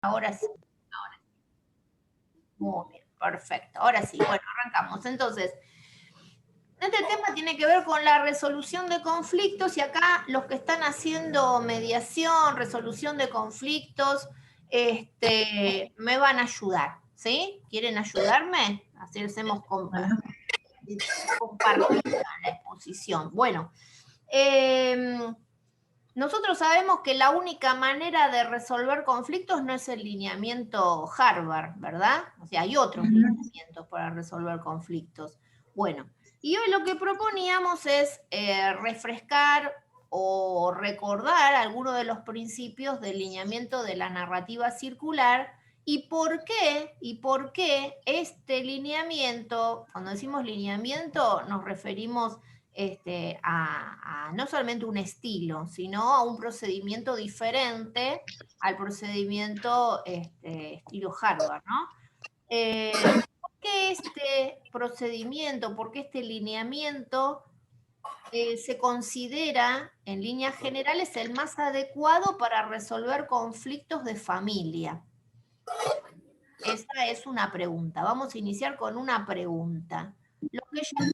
Ahora sí. Muy bien, perfecto. Ahora sí, bueno, arrancamos. Entonces, este tema tiene que ver con la resolución de conflictos y acá los que están haciendo mediación, resolución de conflictos, me van a ayudar, ¿sí? ¿Quieren ayudarme? Así hacemos compartida la exposición. Bueno, nosotros sabemos que la única manera de resolver conflictos no es el lineamiento Harvard, ¿verdad? O sea, hay otros lineamientos para resolver conflictos. Bueno, y hoy lo que proponíamos es refrescar o recordar algunos de los principios del lineamiento de la narrativa circular y por qué este lineamiento, cuando decimos lineamiento nos referimos a no solamente un estilo, sino a un procedimiento diferente al procedimiento estilo Harvard, ¿no? ¿Por qué este procedimiento, por qué este lineamiento se considera, en líneas generales, el más adecuado para resolver conflictos de familia? Esa es una pregunta. Vamos a iniciar con una pregunta. Lo que yo no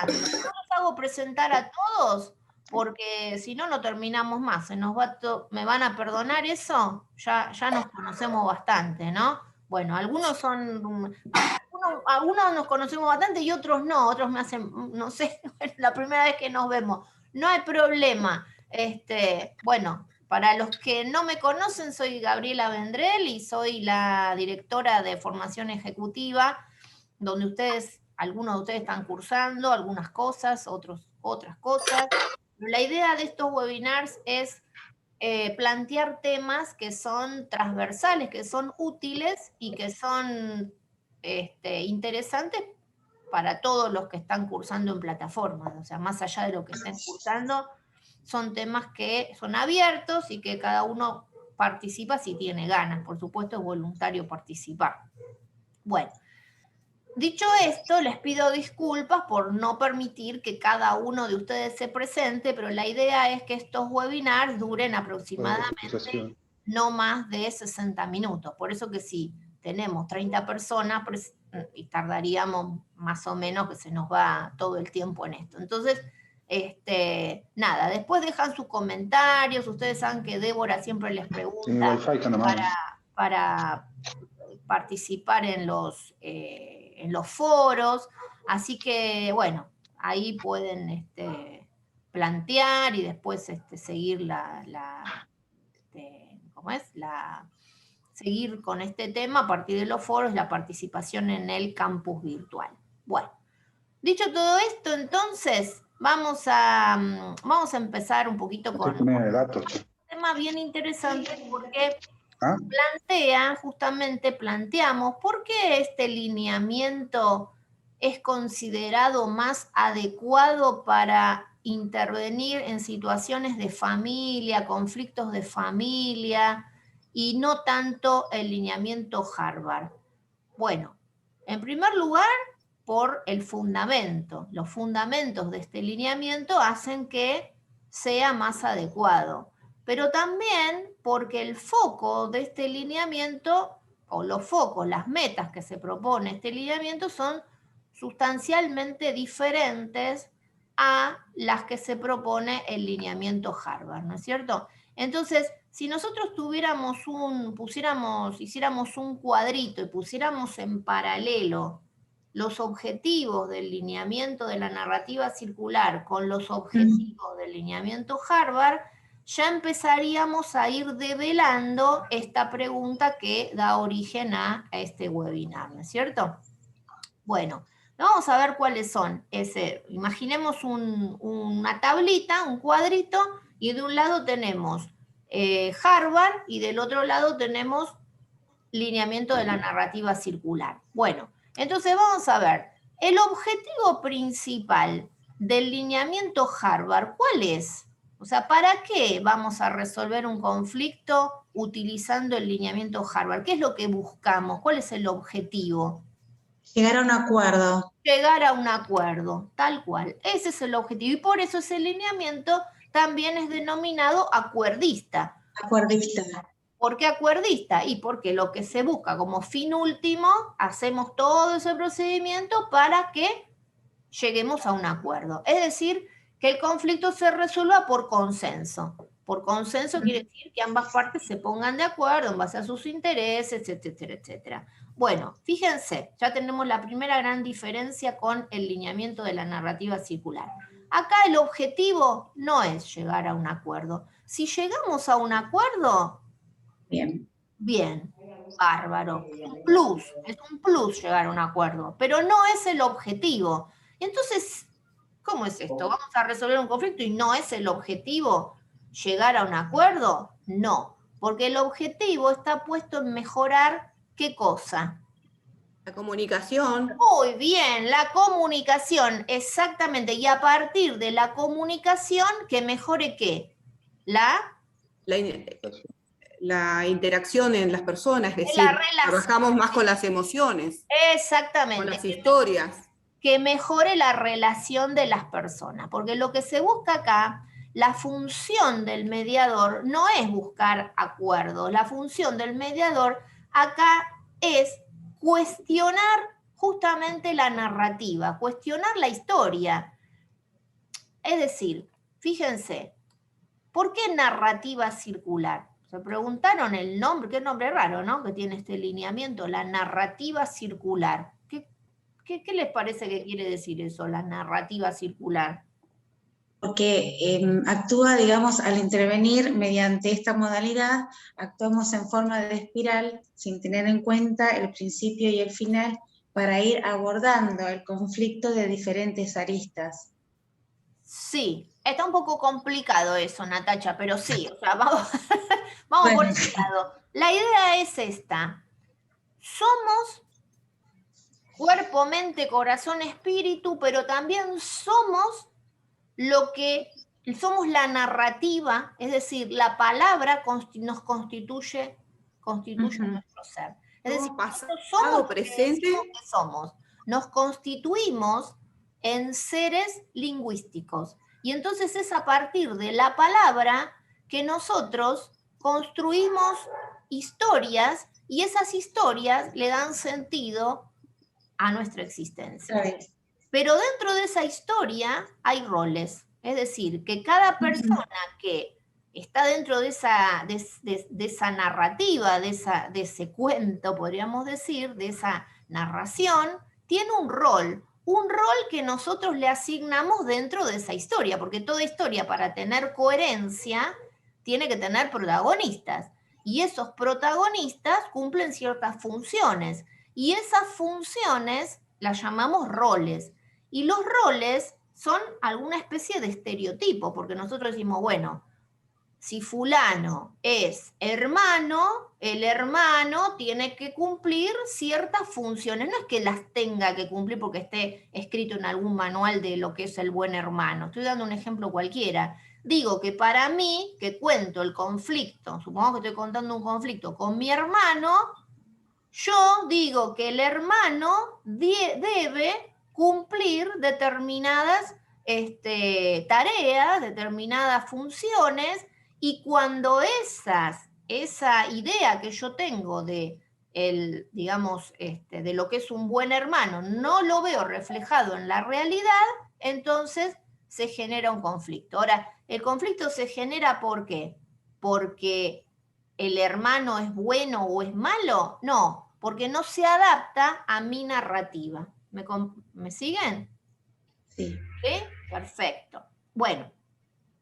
los hago presentar a todos porque si no, no terminamos más. Me van a perdonar eso. Ya nos conocemos bastante, ¿no? Bueno, algunos nos conocemos bastante y otros no. Otros me hacen, no sé, la primera vez que nos vemos. No hay problema. Bueno, para los que no me conocen, soy Gabriela Vendrell y soy la directora de formación ejecutiva, donde algunos de ustedes están cursando algunas cosas, otras cosas. La idea de estos webinars es plantear temas que son transversales, que son útiles y que son interesantes para todos los que están cursando en plataformas. O sea, más allá de lo que estén cursando, son temas que son abiertos y que cada uno participa si tiene ganas. Por supuesto, es voluntario participar. Bueno, dicho esto, les pido disculpas por no permitir que cada uno de ustedes se presente, pero la idea es que estos webinars duren aproximadamente no más de 60 minutos. Por eso que si tenemos 30 personas, y tardaríamos más o menos, que se nos va todo el tiempo en esto. Entonces, nada, después dejan sus comentarios. Ustedes saben que Débora siempre les pregunta para participar en los foros, así que bueno, ahí pueden plantear y después seguir seguir con este tema a partir de los foros, la participación en el campus virtual. Bueno, dicho todo esto, entonces vamos a empezar un poquito con un tema bien interesante porque planteamos por qué este lineamiento es considerado más adecuado para intervenir en situaciones de familia, conflictos de familia, y no tanto el lineamiento Harvard. Bueno, en primer lugar, por el fundamento. Los fundamentos de este lineamiento hacen que sea más adecuado, pero también porque el foco de este lineamiento, o los focos, las metas que se propone este lineamiento son sustancialmente diferentes a las que se propone el lineamiento Harvard, ¿no es cierto? Entonces, si nosotros hiciéramos un cuadrito y pusiéramos en paralelo los objetivos del lineamiento de la narrativa circular con los objetivos del lineamiento Harvard, ya empezaríamos a ir develando esta pregunta que da origen a este webinar, ¿no es cierto? Bueno, vamos a ver cuáles son. Imaginemos una tablita, un cuadrito, y de un lado tenemos Harvard y del otro lado tenemos lineamiento de la narrativa circular. Bueno, entonces vamos a ver, el objetivo principal del lineamiento Harvard, ¿cuál es? O sea, ¿para qué vamos a resolver un conflicto utilizando el lineamiento Harvard? ¿Qué es lo que buscamos? ¿Cuál es el objetivo? Llegar a un acuerdo. Llegar a un acuerdo, tal cual. Ese es el objetivo. Y por eso ese lineamiento también es denominado acuerdista. Acuerdista. ¿Por qué acuerdista? Y porque lo que se busca como fin último, hacemos todo ese procedimiento para que lleguemos a un acuerdo. Es decir, que el conflicto se resuelva por consenso. Por consenso quiere decir que ambas partes se pongan de acuerdo en base a sus intereses, etcétera, etcétera. Bueno, fíjense, ya tenemos la primera gran diferencia con el lineamiento de la narrativa circular. Acá el objetivo no es llegar a un acuerdo. Si llegamos a un acuerdo, Bien. bien, bárbaro. Es un plus llegar a un acuerdo, pero no es el objetivo. Entonces, ¿cómo es esto? ¿Vamos a resolver un conflicto y no es el objetivo llegar a un acuerdo? No, porque el objetivo está puesto en mejorar ¿qué cosa? La comunicación. Muy bien, la comunicación, exactamente. Y a partir de la comunicación, ¿que mejore qué? La interacción en las personas, es decir, La relación. trabajamos más con las emociones, Exactamente. con las historias. Que mejore la relación de las personas, porque lo que se busca acá, la función del mediador no es buscar acuerdos, la función del mediador acá es cuestionar justamente la narrativa, cuestionar la historia. Es decir, fíjense, ¿por qué narrativa circular? Se preguntaron el nombre, qué nombre raro, ¿no? Que tiene este lineamiento, la narrativa circular. ¿Qué les parece que quiere decir eso, la narrativa circular? Porque actúa, digamos, al intervenir mediante esta modalidad, actuamos en forma de espiral sin tener en cuenta el principio y el final para ir abordando el conflicto de diferentes aristas. Sí, está un poco complicado eso, Natacha, pero sí, o sea, vamos, Bueno. por ese lado. La idea es esta. Somos cuerpo, mente, corazón, espíritu, pero también somos somos la narrativa, es decir, la palabra nos constituye nuestro ser. Es decir, Pasado, somos lo que presente. decimos que somos. Nos constituimos en seres lingüísticos. Y entonces es a partir de la palabra que nosotros construimos historias y esas historias le dan sentido a nuestra existencia. Pero dentro de esa historia hay roles. Es decir, que cada persona que está dentro de esa narrativa, de ese cuento, podríamos decir, de esa narración, tiene un rol que nosotros le asignamos dentro de esa historia, porque toda historia para tener coherencia tiene que tener protagonistas, y esos protagonistas cumplen ciertas funciones, y esas funciones las llamamos roles. Y los roles son alguna especie de estereotipo, porque nosotros decimos, bueno, si fulano es hermano, el hermano tiene que cumplir ciertas funciones. No es que las tenga que cumplir porque esté escrito en algún manual de lo que es el buen hermano. Estoy dando un ejemplo cualquiera. Digo que para mí, que cuento el conflicto, supongamos que estoy contando un conflicto con mi hermano, yo digo que el hermano debe cumplir determinadas tareas, determinadas funciones, y cuando esa idea que yo tengo de de lo que es un buen hermano, no lo veo reflejado en la realidad, entonces se genera un conflicto. Ahora, el conflicto se genera ¿por qué? Porque el hermano es bueno o es malo, no, porque no se adapta a mi narrativa. ¿Me siguen? Sí. ¿Sí? Perfecto. Bueno,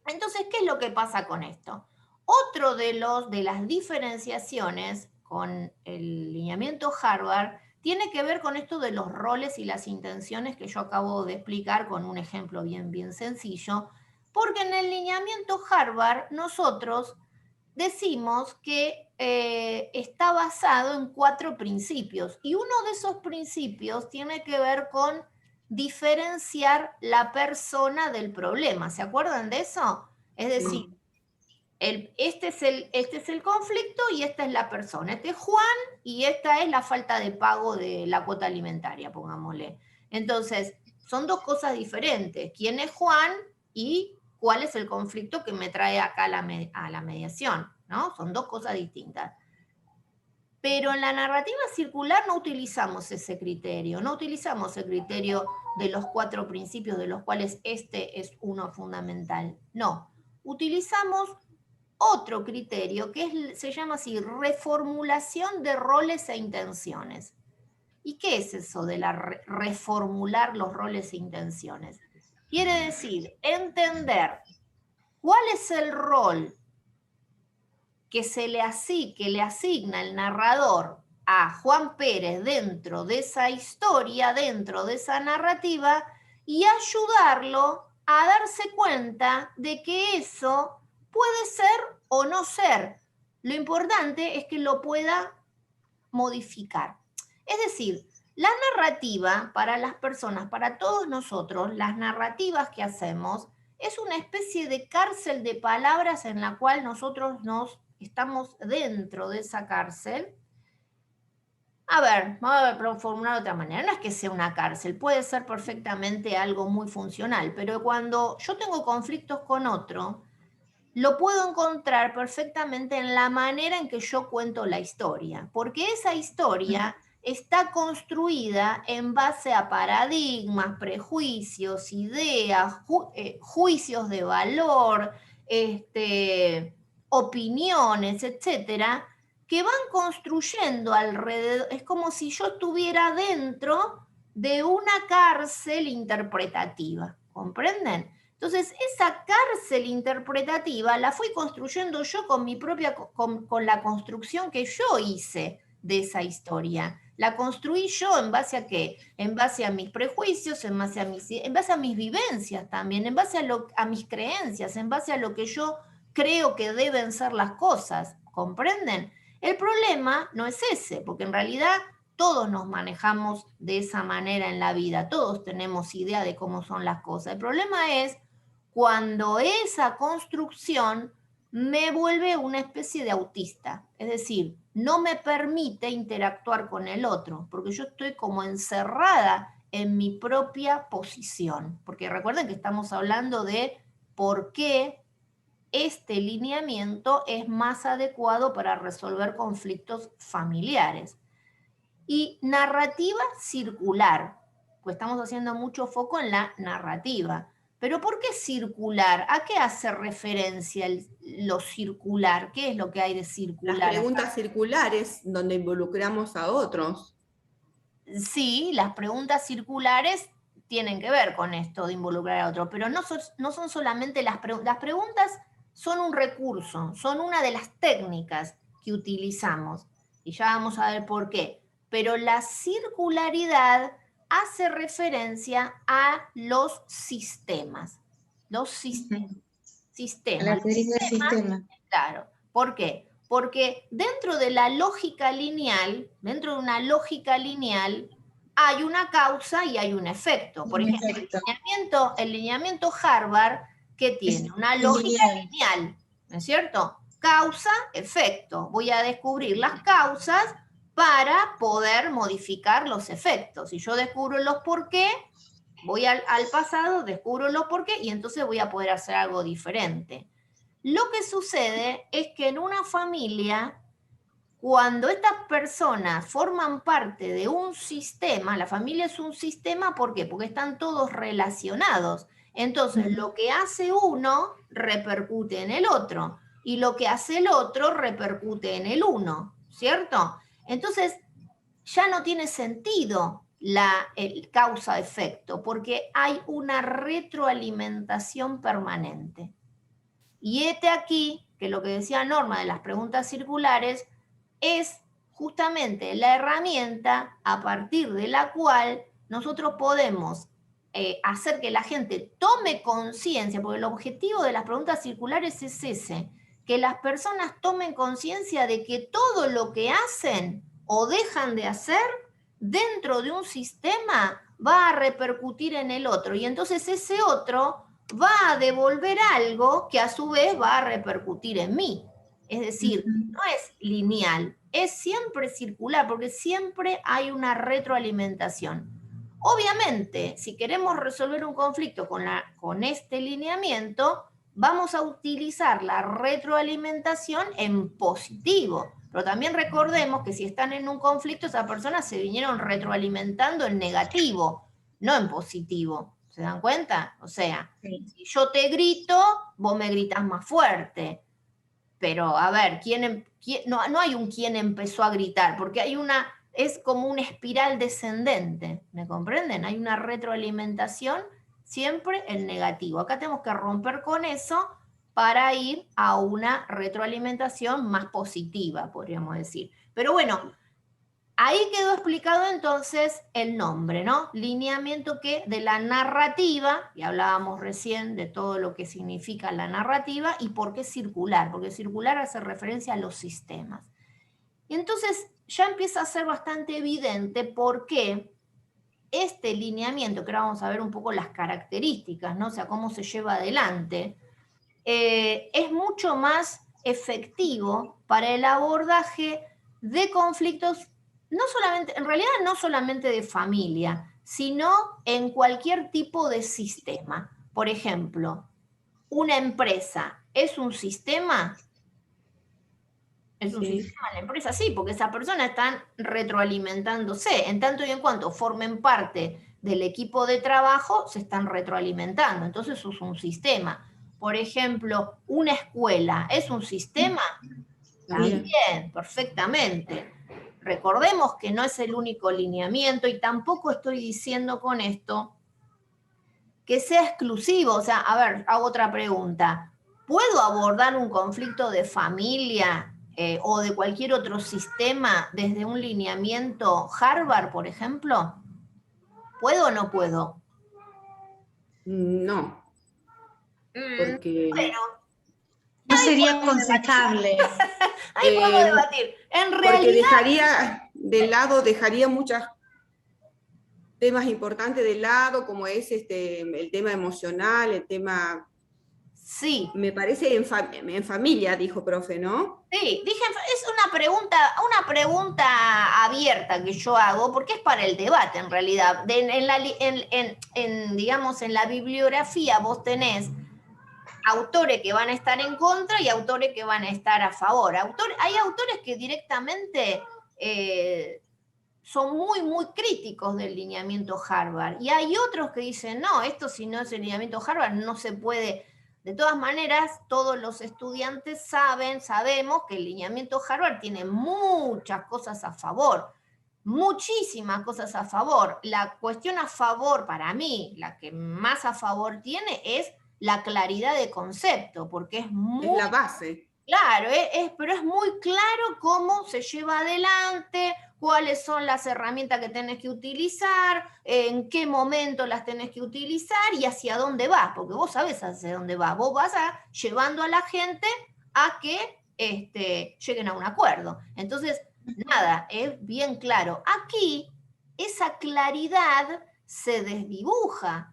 entonces, ¿qué es lo que pasa con esto? Otro de las diferenciaciones con el lineamiento Harvard tiene que ver con esto de los roles y las intenciones que yo acabo de explicar con un ejemplo bien sencillo, porque en el lineamiento Harvard nosotros decimos que está basado en 4 principios, y uno de esos principios tiene que ver con diferenciar la persona del problema. ¿Se acuerdan de eso? Es decir, este es el conflicto y esta es la persona. Este es Juan y esta es la falta de pago de la cuota alimentaria, pongámosle. Entonces, son 2 cosas diferentes. ¿Quién es Juan y cuál es el conflicto que me trae acá a la mediación? ¿no? Son dos cosas distintas. Pero en la narrativa circular no utilizamos ese criterio, no utilizamos el criterio de los 4 principios, de los cuales este es uno fundamental. No, utilizamos otro criterio que se llama así, reformulación de roles e intenciones. ¿Y qué es eso de reformular los roles e intenciones? Quiere decir entender cuál es el rol que le asigna el narrador a Juan Pérez dentro de esa historia, dentro de esa narrativa, y ayudarlo a darse cuenta de que eso puede ser o no ser. Lo importante es que lo pueda modificar. Es decir, la narrativa para las personas, para todos nosotros, las narrativas que hacemos, es una especie de cárcel de palabras en la cual nosotros estamos dentro de esa cárcel. A ver, vamos a formular de otra manera. No es que sea una cárcel, puede ser perfectamente algo muy funcional, pero cuando yo tengo conflictos con otro, lo puedo encontrar perfectamente en la manera en que yo cuento la historia, porque esa historia está construida en base a paradigmas, prejuicios, ideas, juicios de valor, opiniones, etcétera, que van construyendo alrededor. Es como si yo estuviera dentro de una cárcel interpretativa, ¿comprenden? Entonces, esa cárcel interpretativa la fui construyendo yo con mi propia, con la construcción que yo hice de esa historia. La construí yo en base a qué? En base a mis prejuicios, en base a mis vivencias también, en base a mis creencias, en base a lo que yo creo que deben ser las cosas. ¿Comprenden? El problema no es ese, porque en realidad todos nos manejamos de esa manera en la vida, todos tenemos idea de cómo son las cosas. El problema es cuando esa construcción me vuelve una especie de autista, es decir, no me permite interactuar con el otro, porque yo estoy como encerrada en mi propia posición, porque recuerden que estamos hablando de por qué este lineamiento es más adecuado para resolver conflictos familiares. Y narrativa circular, pues estamos haciendo mucho foco en la narrativa. Pero ¿por qué circular? ¿A qué hace referencia lo circular? ¿Qué es lo que hay de circular? Las preguntas circulares, donde involucramos a otros. Sí, las preguntas circulares tienen que ver con esto de involucrar a otro, pero no son solamente las preguntas. Las preguntas son un recurso, son una de las técnicas que utilizamos. Y ya vamos a ver por qué. Pero la circularidad hace referencia a los sistemas. Los sistemas. A la teoría del sistema. Claro. ¿Por qué? Porque dentro de la lógica lineal, dentro de una lógica lineal, hay una causa y hay un efecto. Por ejemplo, el lineamiento Harvard, que tiene una lógica lineal, ¿no es cierto? Causa, efecto. Voy a descubrir las causas para poder modificar los efectos. Si yo descubro los por qué, voy al pasado, descubro los por qué y entonces voy a poder hacer algo diferente. Lo que sucede es que en una familia, cuando estas personas forman parte de un sistema, la familia es un sistema, ¿por qué? Porque están todos relacionados. Entonces, lo que hace uno repercute en el otro y lo que hace el otro repercute en el uno, ¿cierto? Entonces, ya no tiene sentido el causa-efecto porque hay una retroalimentación permanente. Y aquí, que lo que decía Norma de las preguntas circulares, es justamente la herramienta a partir de la cual nosotros podemos hacer que la gente tome conciencia, porque el objetivo de las preguntas circulares es ese, que las personas tomen conciencia de que todo lo que hacen o dejan de hacer dentro de un sistema va a repercutir en el otro. Y entonces ese otro va a devolver algo que a su vez va a repercutir en mí. Es decir, no es lineal, es siempre circular, porque siempre hay una retroalimentación. Obviamente, si queremos resolver un conflicto con este lineamiento, vamos a utilizar la retroalimentación en positivo. Pero también recordemos que si están en un conflicto, esas personas se vinieron retroalimentando en negativo, no en positivo. ¿Se dan cuenta? O sea, Sí. si yo te grito, vos me gritas más fuerte. Pero, a ver, no hay un quién empezó a gritar, porque es como una espiral descendente, ¿me comprenden? Hay una retroalimentación siempre en negativo. Acá tenemos que romper con eso para ir a una retroalimentación más positiva, podríamos decir. Pero bueno, ahí quedó explicado entonces el nombre, ¿no? Lineamiento de la narrativa, y hablábamos recién de todo lo que significa la narrativa y por qué circular, porque circular hace referencia a los sistemas. Y entonces ya empieza a ser bastante evidente por qué este lineamiento, que ahora vamos a ver un poco las características, ¿no? O sea, cómo se lleva adelante, es mucho más efectivo para el abordaje de conflictos, no solamente, en realidad no solamente de familia, sino en cualquier tipo de sistema. Por ejemplo, una empresa es un sistema. Es un sistema en la empresa, sí, porque esas personas están retroalimentándose. En tanto y en cuanto formen parte del equipo de trabajo, se están retroalimentando. Entonces eso es un sistema. Por ejemplo, una escuela, ¿es un sistema? También, perfectamente. Recordemos que no es el único lineamiento y tampoco estoy diciendo con esto que sea exclusivo. O sea, a ver, hago otra pregunta. ¿Puedo abordar un conflicto de familia o de cualquier otro sistema desde un lineamiento Harvard, por ejemplo? ¿Puedo o no puedo? No, porque, Bueno, No ahí sería podemos debatir. aconsejable. Ahí podemos eh, debatir. En porque realidad, dejaría muchos temas importantes de lado, como es el tema emocional, el tema, sí. me parece en familia, dijo profe, ¿no? Sí, dije, es una pregunta abierta que yo hago, porque es para el debate en realidad. Digamos, en la bibliografía vos tenés autores que van a estar en contra y autores que van a estar a favor. Hay autores que directamente son muy, muy críticos del lineamiento Harvard. Y hay otros que dicen, no, esto si no es el lineamiento Harvard no se puede. De todas maneras, todos los estudiantes sabemos que el lineamiento Harvard tiene muchas cosas a favor, muchísimas cosas a favor. La cuestión a favor, para mí, la que más a favor tiene es la claridad de concepto, porque es muy... Es la base. Claro, pero es muy claro cómo se lleva adelante, cuáles son las herramientas que tenés que utilizar, en qué momento las tenés que utilizar y hacia dónde vas, porque vos sabés hacia dónde vas. Vos vas llevando a la gente a que lleguen a un acuerdo. Entonces, nada, es bien claro. Aquí, esa claridad se desdibuja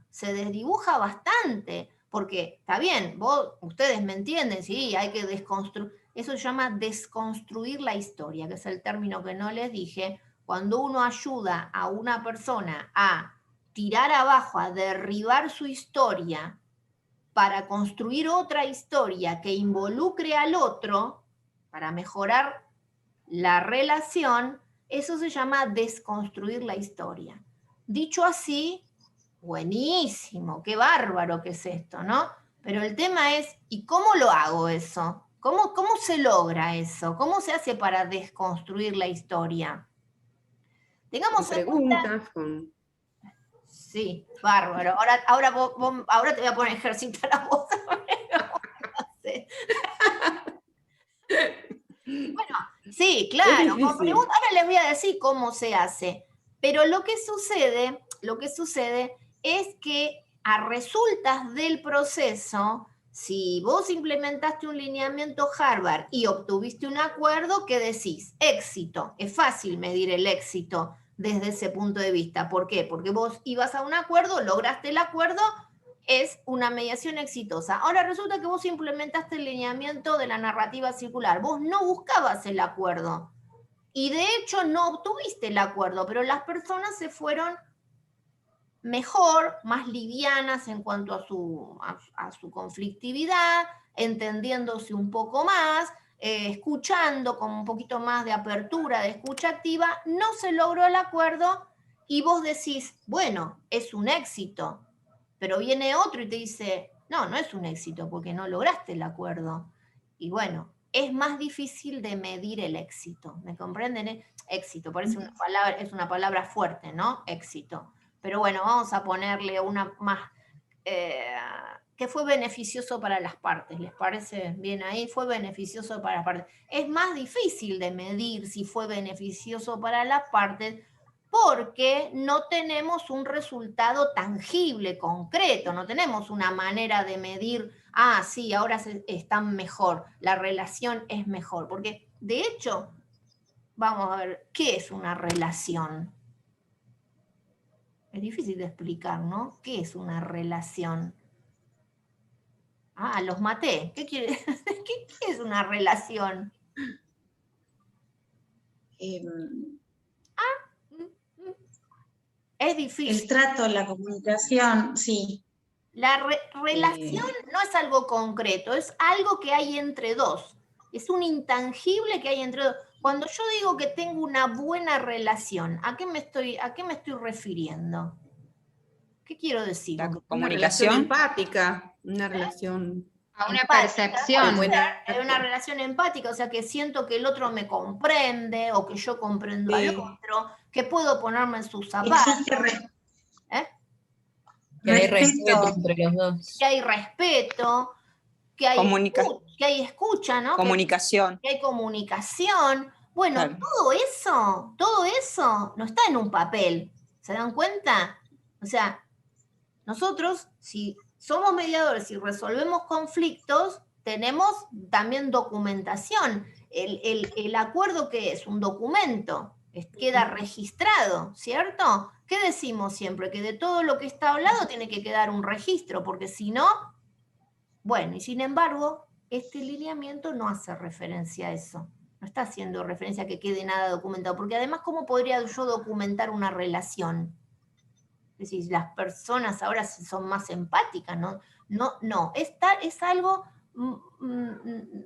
bastante. Porque está bien, ustedes me entienden, sí, hay que desconstruir. Eso se llama desconstruir la historia, que es el término que no les dije. Cuando uno ayuda a una persona a tirar abajo, a derribar su historia para construir otra historia que involucre al otro, para mejorar la relación, eso se llama desconstruir la historia. Dicho así, buenísimo, qué bárbaro que es esto, ¿no? Pero el tema es, ¿y cómo lo hago eso? ¿Cómo se logra eso? ¿Cómo se hace para desconstruir la historia? Tengamos Con en cuenta... preguntas, con... Sí, bárbaro. Ahora te voy a poner a ejercitar la voz. Bueno, sí, Es claro, con difícil. preguntas, ahora les voy a decir cómo se hace. Pero lo que sucede es que a resultas del proceso, si vos implementaste un lineamiento Harvard y obtuviste un acuerdo, ¿qué decís? Éxito. Es fácil medir el éxito desde ese punto de vista. ¿Por qué? Porque vos ibas a un acuerdo, lograste el acuerdo, es una mediación exitosa. Ahora resulta que vos implementaste el lineamiento de la narrativa circular. Vos no buscabas el acuerdo. Y de hecho no obtuviste el acuerdo, pero las personas se fueron mejor, más livianas en cuanto a su conflictividad, entendiéndose un poco más, escuchando con un poquito más de apertura, de escucha activa, no se logró el acuerdo y vos decís, bueno, es un éxito, pero viene otro y te dice, no, no es un éxito porque no lograste el acuerdo. Y bueno, es más difícil de medir el éxito, ¿me comprenden? Éxito, parece una palabra, es una palabra fuerte, ¿no? Éxito. Pero bueno, vamos a ponerle una más, que fue beneficioso para las partes. ¿Les parece bien ahí? Fue beneficioso para las partes. Es más difícil de medir si fue beneficioso para las partes porque no tenemos un resultado tangible, concreto, no tenemos una manera de medir, sí, ahora están mejor, la relación es mejor. Porque, de hecho, vamos a ver, ¿qué es una relación? Es difícil de explicar, ¿no? ¿Qué es una relación? Los maté. ¿Qué quiere? ¿Qué es una relación? Es difícil. El trato, la comunicación, sí. La relación no es algo concreto, es algo que hay entre dos. Es un intangible que hay entre dos. Cuando yo digo que tengo una buena relación, ¿a qué me estoy refiriendo? ¿Qué quiero decir? La Una comunicación. relación empática, una relación... A una percepción. Una relación empática, o sea, que siento que el otro me comprende o que yo comprendo al otro, que puedo ponerme en sus zapatos. Que hay respeto entre los dos. Que hay respeto, que hay escucha, ¿no? Comunicación. Que hay comunicación. Bueno, claro. todo eso no está en un papel. ¿Se dan cuenta? O sea, nosotros, si somos mediadores y resolvemos conflictos, tenemos también documentación. El acuerdo, ¿qué es? Un documento. Queda registrado, ¿cierto? ¿Qué decimos siempre? Que de todo lo que está hablado tiene que quedar un registro, porque si no, bueno, y sin embargo, este lineamiento no hace referencia a eso. No está haciendo referencia a que quede nada documentado, porque además, ¿cómo podría yo documentar una relación? Es decir, las personas ahora son más empáticas, ¿no? No, es algo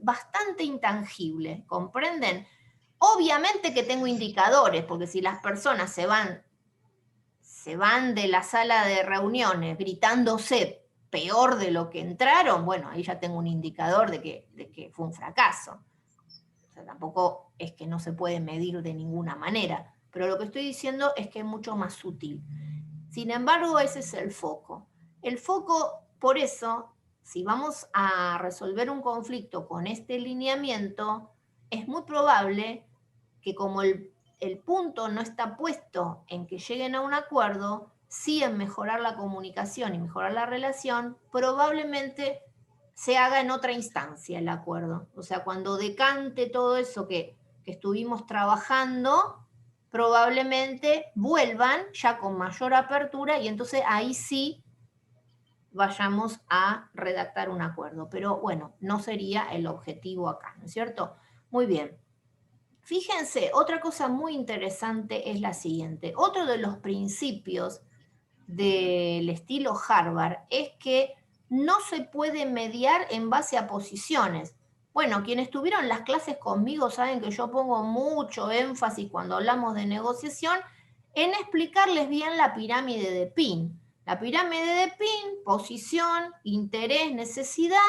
bastante intangible, ¿comprenden? Obviamente que tengo indicadores, porque si las personas se van de la sala de reuniones gritándose peor de lo que entraron, bueno, ahí ya tengo un indicador de que fue un fracaso. O sea, tampoco es que no se puede medir de ninguna manera, pero lo que estoy diciendo es que es mucho más sutil. Sin embargo, ese es el foco. El foco, por eso, si vamos a resolver un conflicto con este lineamiento, es muy probable que como el punto no está puesto en que lleguen a un acuerdo, sí en mejorar la comunicación y mejorar la relación, probablemente se haga en otra instancia el acuerdo. O sea, cuando decante todo eso que estuvimos trabajando, probablemente vuelvan ya con mayor apertura y entonces ahí sí vayamos a redactar un acuerdo. Pero bueno, no sería el objetivo acá, ¿no es cierto? Muy bien. Fíjense, otra cosa muy interesante es la siguiente. Otro de los principios del estilo Harvard es que no se puede mediar en base a posiciones. Bueno, quienes tuvieron las clases conmigo saben que yo pongo mucho énfasis cuando hablamos de negociación en explicarles bien la pirámide de Pin. La pirámide de Pin, posición, interés, necesidad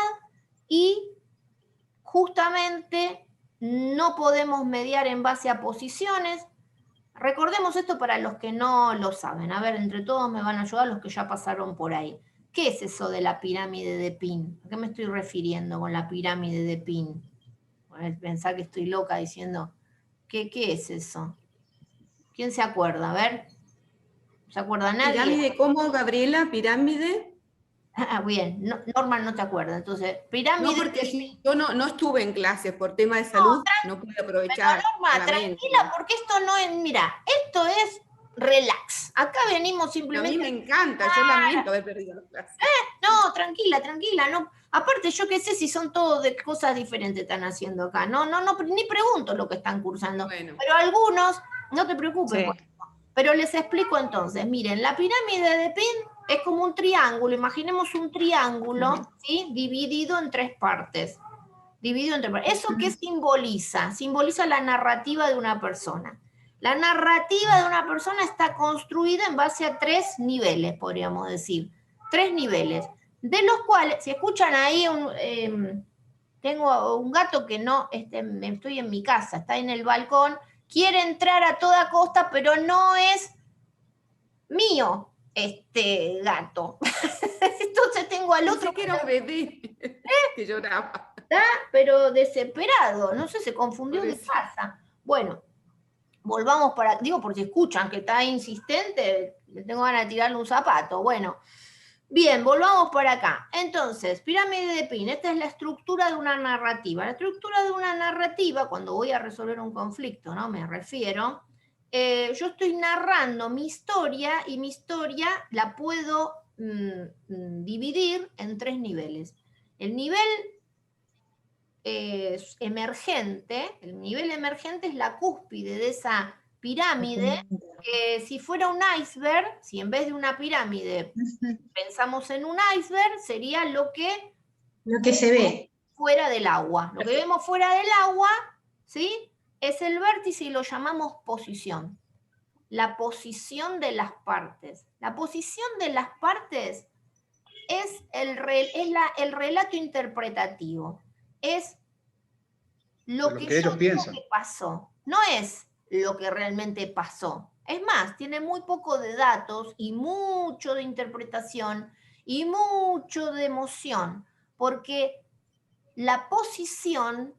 y justamente no podemos mediar en base a posiciones. Recordemos esto para los que no lo saben. A ver, entre todos me van a ayudar los que ya pasaron por ahí. ¿Qué es eso de la pirámide de Pin? ¿A qué me estoy refiriendo con la pirámide de Pin? Pensar que estoy loca diciendo, ¿qué es eso? ¿Quién se acuerda? A ver. ¿Se acuerda nadie? ¿Pirámide cómo, Gabriela? ¿Pirámide? Bien, Norma no te acuerdas. Entonces, pirámide... No, porque yo no estuve en clase por tema de salud, no pude aprovechar. Pero Norma, tranquila, porque esto no es... Mira, esto es relax. Acá venimos simplemente... A mí me encanta, yo lamento haber perdido las clases. No, tranquila, no. Aparte, yo qué sé si son todo de cosas diferentes están haciendo acá. No, ni pregunto lo que están cursando. Bueno. Pero algunos, no te preocupes. Sí. Por eso. Pero les explico entonces. Miren, la pirámide de Pin es como un triángulo. Imaginemos un triángulo, ¿sí? Dividido en 3 partes. Dividido en 3 partes. ¿Eso qué simboliza? Simboliza la narrativa de una persona. La narrativa de una persona está construida en base a 3 niveles, podríamos decir. 3 niveles. De los cuales, si escuchan ahí, tengo un gato que no, estoy en mi casa, está en el balcón, quiere entrar a toda costa, pero no es mío este gato. Entonces tengo al otro que era un bebé que lloraba. Está, pero desesperado, no sé, se confundió de casa. Bueno, volvamos para, digo, porque escuchan que está insistente, le tengo ganas de tirarle un zapato. Bueno, bien, volvamos para acá. Entonces, pirámide de Pin, esta es la estructura de una narrativa. La estructura de una narrativa, cuando voy a resolver un conflicto, ¿no? Me refiero, yo estoy narrando mi historia y mi historia la puedo dividir en 3 niveles. El nivel emergente, el nivel emergente es la cúspide de esa pirámide, que si fuera un iceberg, si en vez de una pirámide pensamos en un iceberg, sería lo que se ve fuera del agua. Lo que vemos fuera del agua, ¿sí? Es el vértice y lo llamamos posición. La posición de las partes. La posición de las partes es el relato interpretativo. Es lo que ellos piensan. Que pasó. No es lo que realmente pasó. Es más, tiene muy poco de datos y mucho de interpretación y mucho de emoción, porque la posición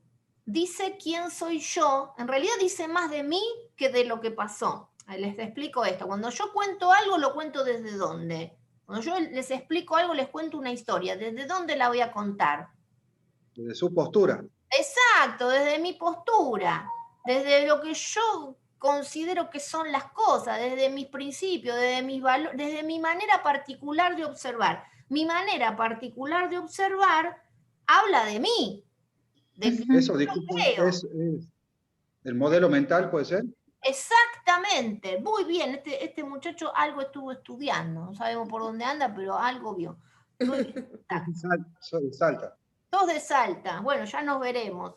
dice quién soy yo, en realidad dice más de mí que de lo que pasó. Les explico esto. Cuando yo cuento algo, lo cuento desde dónde. Cuando yo les explico algo, les cuento una historia. ¿Desde dónde la voy a contar? Desde su postura. Exacto, desde mi postura, desde lo que yo considero que son las cosas, desde mis principios, desde mis valores, desde mi manera particular de observar. Mi manera particular de observar habla de mí. Eso, disculpe, es el modelo mental, ¿puede ser? Exactamente, muy bien. Este muchacho algo estuvo estudiando, no sabemos por dónde anda, pero algo vio. Soy de Salta. Todos de Salta, bueno, ya nos veremos.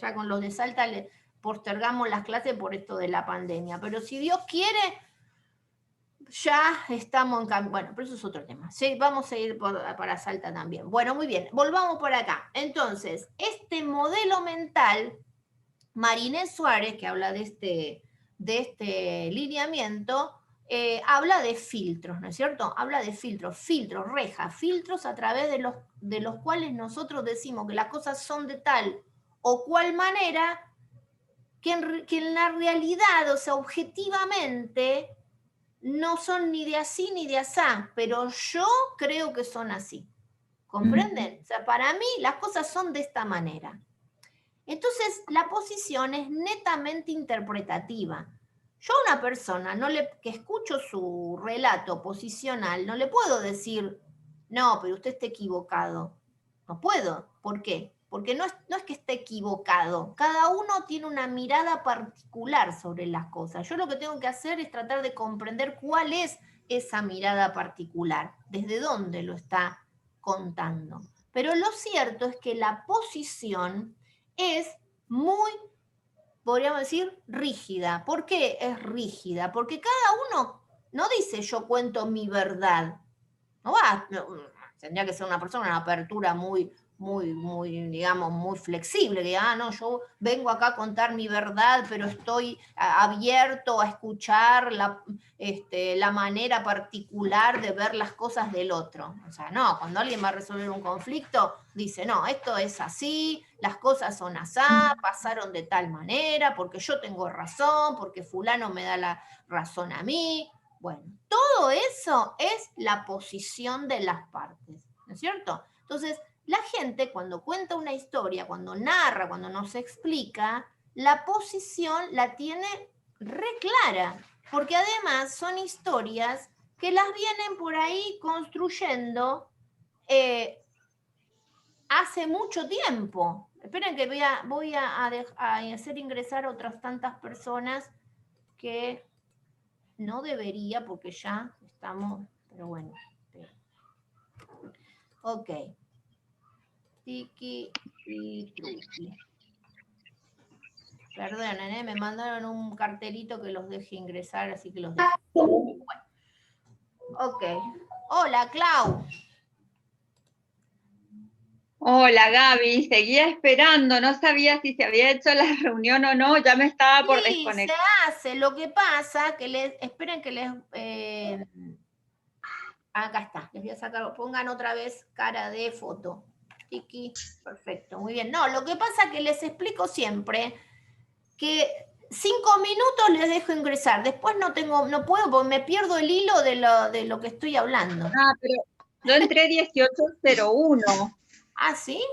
Ya con los de Salta le postergamos las clases por esto de la pandemia. Pero si Dios quiere, ya estamos en cambio. Bueno, pero eso es otro tema. Sí, vamos a ir para Salta también. Bueno, muy bien, volvamos por acá. Entonces, este modelo mental, Marinés Suárez, que habla de este lineamiento, habla de filtros, ¿no es cierto? Habla de filtros, rejas, filtros a través de los cuales nosotros decimos que las cosas son de tal o cual manera que en la realidad, o sea, objetivamente, no son ni de así ni de asá, pero yo creo que son así. ¿Comprenden? O sea, para mí las cosas son de esta manera. Entonces, la posición es netamente interpretativa. Yo a una persona que escucho su relato posicional, no le puedo decir, no, pero usted está equivocado. No puedo. ¿Por qué? Porque no es que esté equivocado. Cada uno tiene una mirada particular sobre las cosas. Yo lo que tengo que hacer es tratar de comprender cuál es esa mirada particular, desde dónde lo está contando. Pero lo cierto es que la posición es muy, podríamos decir, rígida. ¿Por qué es rígida? Porque cada uno no dice yo cuento mi verdad. Tendría que ser una persona, una apertura muy, digamos, muy flexible, que no, yo vengo acá a contar mi verdad, pero estoy abierto a escuchar la manera particular de ver las cosas del otro. O sea, no, cuando alguien va a resolver un conflicto, dice, no, esto es así, las cosas son así, pasaron de tal manera, porque yo tengo razón, porque fulano me da la razón a mí. Bueno, todo eso es la posición de las partes, ¿no es cierto? Entonces, la gente cuando cuenta una historia, cuando narra, cuando nos explica, la posición la tiene re clara, porque además son historias que las vienen por ahí construyendo hace mucho tiempo. Esperen que voy a hacer ingresar a otras tantas personas que No debería porque ya estamos, pero bueno. Ok. Tiki y truqui. Perdonen, me mandaron un cartelito que los deje ingresar, así que los dejo. Bueno. Ok. Hola, Clau. Hola Gaby, seguía esperando, no sabía si se había hecho la reunión o no, ya me estaba por Sí, desconectar. se hace. Lo que pasa que esperen que les acá está, les voy a sacar, pongan otra vez cara de foto. Tiki, perfecto, muy bien. No, lo que pasa que les explico siempre que 5 minutos les dejo ingresar, después no puedo porque me pierdo el hilo de lo que estoy hablando. Ah, pero yo entré 18:01. ¿Ah, sí?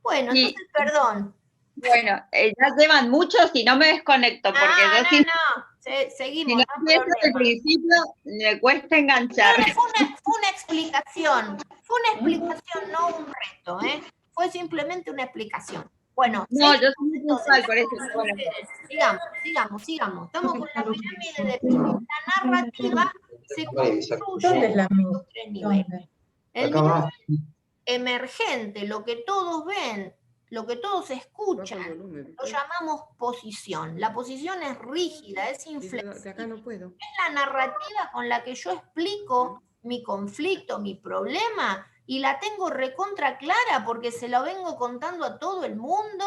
Bueno, Sí. entonces perdón. Bueno, ya llevan muchos y no me desconecto, porque yo no, seguimos, si no no empiezo al problema. principio, me cuesta enganchar. No, fue una explicación, no un reto, ¿eh? Fue simplemente una explicación. Bueno, No, yo soy muy entonces, puntual, por eso. Bueno. sigamos. Estamos con la pirámide de Pigmalión. La narrativa se construye en los 3 niveles. El nivel emergente, lo que todos ven, lo que todos escuchan, lo llamamos posición. La posición es rígida, es inflexible. De acá no puedo. Es la narrativa con la que yo explico mi conflicto, mi problema, y la tengo recontra clara porque se lo vengo contando a todo el mundo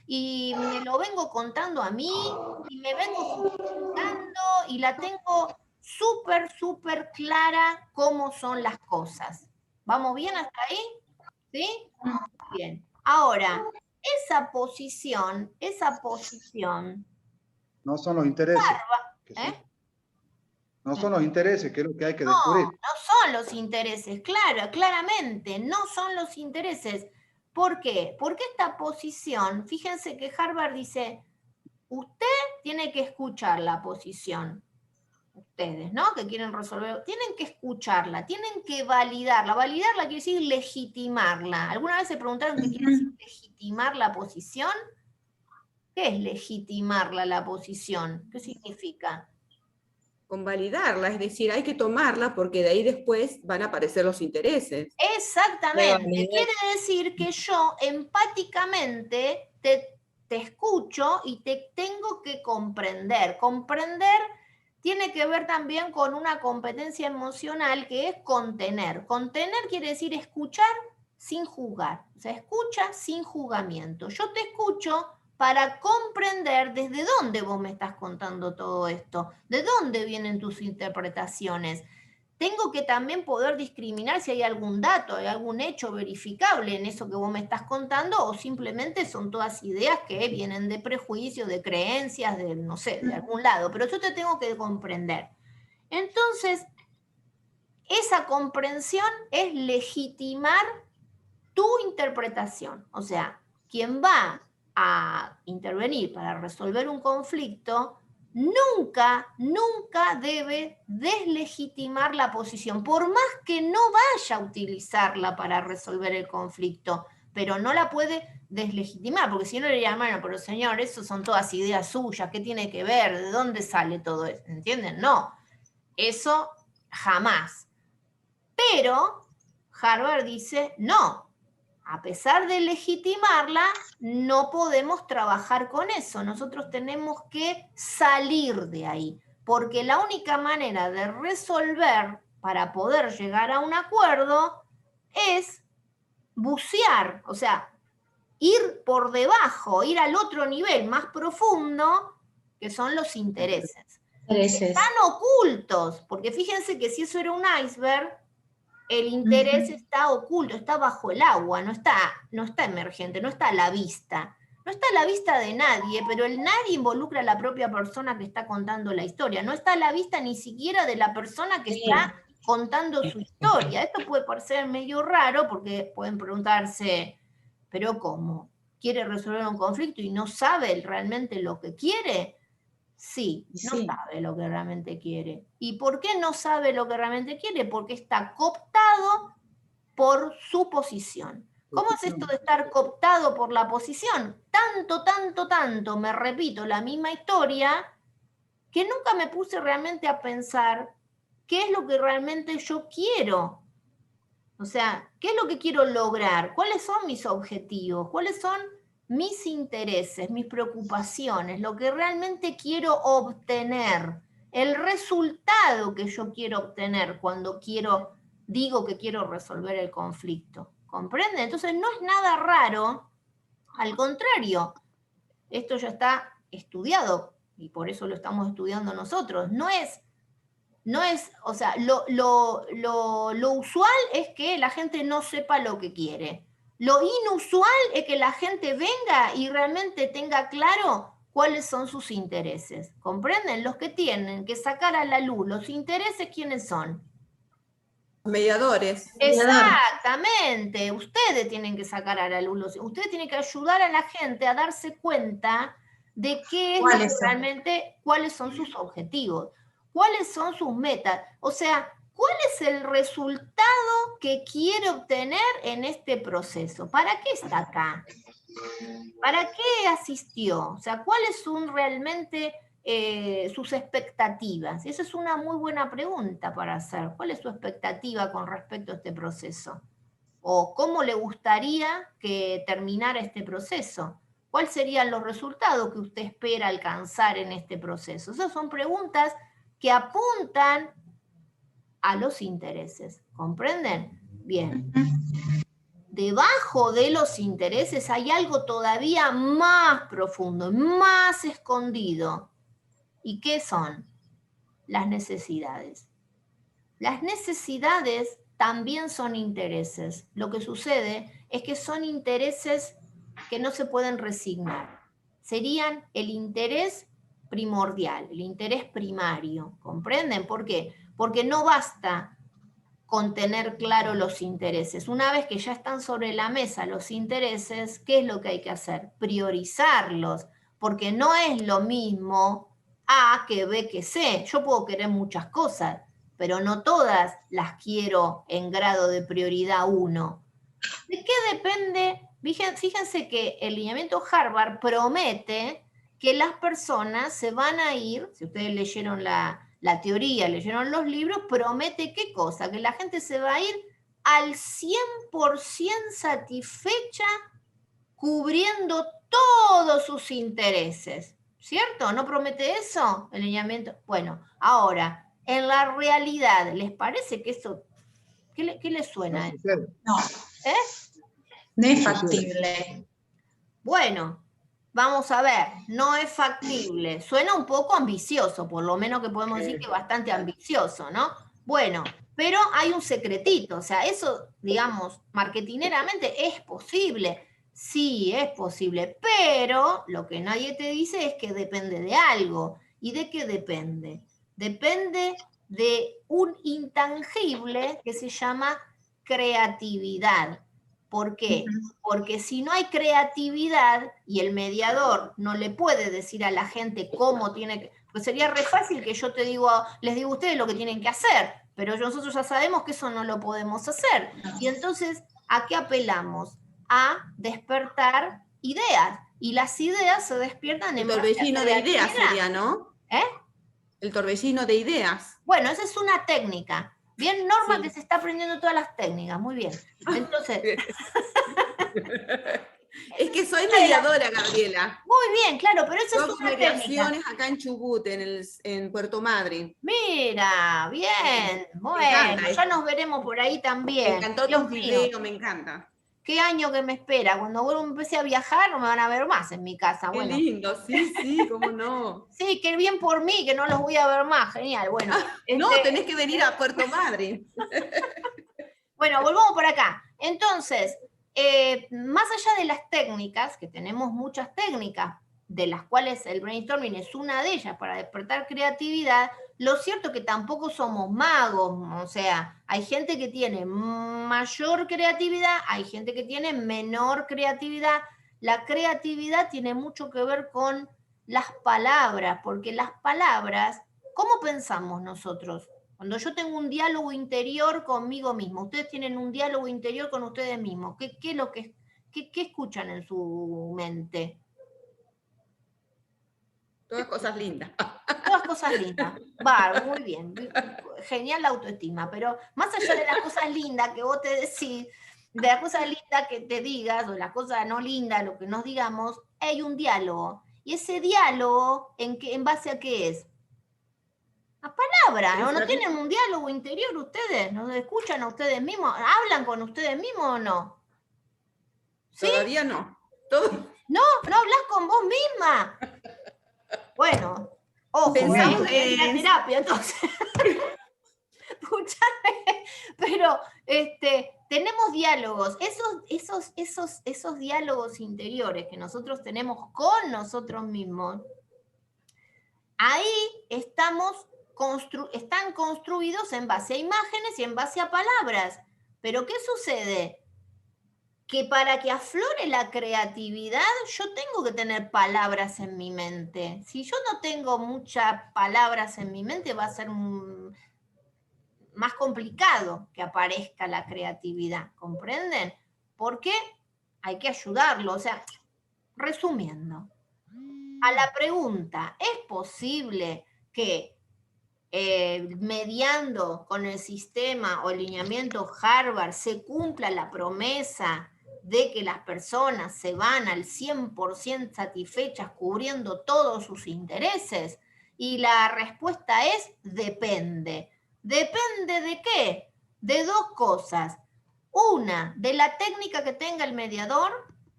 y me lo vengo contando a mí y me vengo justificando y la tengo súper clara cómo son las cosas. ¿Vamos bien hasta ahí? ¿Sí? Bien. Ahora, esa posición. No son los intereses. ¿Eh? No son los intereses, que es lo que hay que descubrir. No son los intereses, claramente, no son los intereses. ¿Por qué? Porque esta posición, fíjense que Harvard dice, usted tiene que escuchar la posición. Ustedes, ¿no? Que quieren resolver, tienen que escucharla, tienen que validarla. Validarla quiere decir legitimarla. ¿Alguna vez se preguntaron qué quiere decir legitimar la posición? ¿Qué es legitimarla la posición? ¿Qué significa? Convalidarla, es decir, hay que tomarla porque de ahí después van a aparecer los intereses. Exactamente. Quiere decir que yo empáticamente te escucho y te tengo que comprender. Comprender tiene que ver también con una competencia emocional que es contener. Contener quiere decir escuchar sin juzgar. O sea, escucha sin juzgamiento. Yo te escucho para comprender desde dónde vos me estás contando todo esto, de dónde vienen tus interpretaciones. Tengo que también poder discriminar si hay algún dato, hay algún hecho verificable en eso que vos me estás contando o simplemente son todas ideas que vienen de prejuicios, de creencias, de no sé, de algún lado, pero yo te tengo que comprender. Entonces, esa comprensión es legitimar tu interpretación. O sea, quien va a intervenir para resolver un conflicto nunca debe deslegitimar la posición, por más que no vaya a utilizarla para resolver el conflicto, pero no la puede deslegitimar, porque si no le diría, bueno, pero señor, eso son todas ideas suyas, ¿qué tiene que ver? ¿De dónde sale todo eso? ¿Entienden? No, eso jamás. Pero Harvard dice, no, a pesar de legitimarla, no podemos trabajar con eso. Nosotros tenemos que salir de ahí, porque la única manera de resolver para poder llegar a un acuerdo es bucear, o sea, ir por debajo, ir al otro nivel más profundo, que son los intereses. Están ocultos, porque fíjense que si eso era un iceberg, el interés está oculto, está bajo el agua, no está emergente, no está a la vista. No está a la vista de nadie, pero el nadie involucra a la propia persona que está contando la historia. No está a la vista ni siquiera de la persona que está contando su historia. Esto puede parecer medio raro porque pueden preguntarse, ¿pero cómo? ¿Quiere resolver un conflicto y no sabe realmente lo que quiere? Sí, no sabe lo que realmente quiere. ¿Y por qué no sabe lo que realmente quiere? Porque está cooptado por su posición. ¿Cómo es esto de estar cooptado por la posición? Tanto, me repito la misma historia que nunca me puse realmente a pensar qué es lo que realmente yo quiero. O sea, ¿qué es lo que quiero lograr? ¿Cuáles son mis objetivos? ¿Cuáles son mis intereses, mis preocupaciones? Lo que realmente quiero obtener. El resultado que yo quiero obtener cuando digo que quiero resolver el conflicto. ¿Comprende? Entonces no es nada raro, al contrario, esto ya está estudiado y por eso lo estamos estudiando nosotros. No es, o sea, lo usual es que la gente no sepa lo que quiere. Lo inusual es que la gente venga y realmente tenga claro cuáles son sus intereses. ¿Comprenden? Los que tienen que sacar a la luz los intereses, ¿quiénes son? Mediadores. Exactamente. Ustedes tienen que sacar a la luz. Ustedes tienen que ayudar a la gente a darse cuenta de qué es lo que realmente, cuáles son sus objetivos, cuáles son sus metas. O sea, ¿cuál es el resultado que quiere obtener en este proceso? ¿Para qué está acá? ¿Para qué asistió? O sea, ¿cuáles son realmente sus expectativas? Esa es una muy buena pregunta para hacer. ¿Cuál es su expectativa con respecto a este proceso? ¿O cómo le gustaría que terminara este proceso? ¿Cuáles serían los resultados que usted espera alcanzar en este proceso? Esas son preguntas que apuntan a los intereses. ¿Comprenden? Bien. Debajo de los intereses hay algo todavía más profundo, más escondido. ¿Y qué son? Las necesidades. Las necesidades también son intereses. Lo que sucede es que son intereses que no se pueden resignar. Serían el interés primordial, el interés primario. ¿Comprenden? ¿Por qué? Porque no basta con tener claro los intereses. Una vez que ya están sobre la mesa los intereses, ¿qué es lo que hay que hacer? Priorizarlos, porque no es lo mismo A que B que C. Yo puedo querer muchas cosas, pero no todas las quiero en grado de prioridad 1. ¿De qué depende? Fíjense que el lineamiento Harvard promete que las personas se van a ir, si ustedes leyeron la teoría, leyeron los libros, promete qué cosa, que la gente se va a ir al 100% satisfecha cubriendo todos sus intereses, ¿cierto? ¿No promete eso el lineamiento? Bueno, ahora, en la realidad, ¿les parece que eso, qué les suena? No. No es factible. Bueno, vamos a ver, no es factible. Suena un poco ambicioso, por lo menos que podemos decir que es bastante ambicioso, ¿no? Bueno, pero hay un secretito, o sea, eso, digamos, marketineramente es posible. Sí, es posible, pero lo que nadie te dice es que depende de algo. ¿Y de qué depende? Depende de un intangible que se llama creatividad. ¿Por qué? Porque si no hay creatividad y el mediador no le puede decir a la gente cómo tiene que... Pues sería re fácil que yo les digo a ustedes lo que tienen que hacer, pero nosotros ya sabemos que eso no lo podemos hacer. Y entonces, ¿a qué apelamos? A despertar ideas. Y las ideas se despiertan en base a torbellino de ideas sería, ¿no? ¿Eh? El torbellino de ideas. Bueno, esa es una técnica. Bien, Norma, sí, que se está aprendiendo todas las técnicas. Muy bien. Entonces... Es que soy mediadora, Gabriela. Muy bien, claro, pero eso es una mediaciones técnica. Acá en Chubut, en Puerto Madryn. Mira, bien, bueno, ya nos veremos por ahí también. Me encantó tus videos, me encanta. ¿Qué año que me espera? Cuando vuelvo empecé a viajar no me van a ver más en mi casa. Qué lindo, sí, cómo no. Sí, qué bien por mí, que no los voy a ver más, genial. Bueno, no, tenés que venir a Puerto Madryn. Bueno, volvamos por acá. Entonces, más allá de las técnicas, que tenemos muchas técnicas, de las cuales el brainstorming es una de ellas para despertar creatividad, lo cierto es que tampoco somos magos, o sea, hay gente que tiene mayor creatividad, hay gente que tiene menor creatividad. La creatividad tiene mucho que ver con las palabras, porque las palabras, ¿cómo pensamos nosotros? Cuando yo tengo un diálogo interior conmigo mismo, ustedes tienen un diálogo interior con ustedes mismos, ¿qué escuchan en su mente? Todas cosas lindas. Todas cosas lindas. Va, muy bien. Genial la autoestima. Pero más allá de las cosas lindas que vos te decís, de las cosas lindas que te digas, o las cosas no lindas, lo que nos digamos, hay un diálogo. Y ese diálogo, ¿en base a qué es? A palabras, ¿no? ¿No tienen un diálogo interior ustedes? ¿No escuchan a ustedes mismos? ¿Hablan con ustedes mismos o no? ¿Sí? Todavía no. No hablas con vos misma. Bueno, ojo, Pensamos es la terapia, entonces. Escuchame, pero tenemos diálogos, esos diálogos interiores que nosotros tenemos con nosotros mismos, ahí están construidos en base a imágenes y en base a palabras. Pero ¿qué sucede? Que para que aflore la creatividad, yo tengo que tener palabras en mi mente. Si yo no tengo muchas palabras en mi mente, va a ser más complicado que aparezca la creatividad, ¿comprenden? Porque hay que ayudarlo. O sea, resumiendo, a la pregunta, ¿es posible que mediando con el sistema o el lineamiento Harvard se cumpla la promesa de que las personas se van al 100% satisfechas cubriendo todos sus intereses? Y la respuesta es depende. ¿Depende de qué? De dos cosas. Una, de la técnica que tenga el mediador,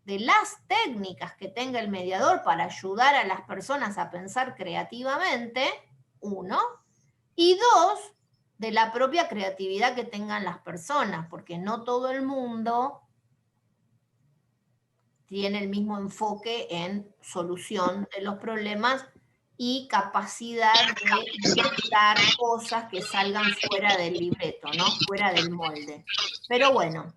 de las técnicas que tenga el mediador para ayudar a las personas a pensar creativamente, uno. Y dos, de la propia creatividad que tengan las personas, porque no todo el mundo tiene el mismo enfoque en solución de los problemas y capacidad de inventar cosas que salgan fuera del libreto, ¿no? Fuera del molde. Pero bueno,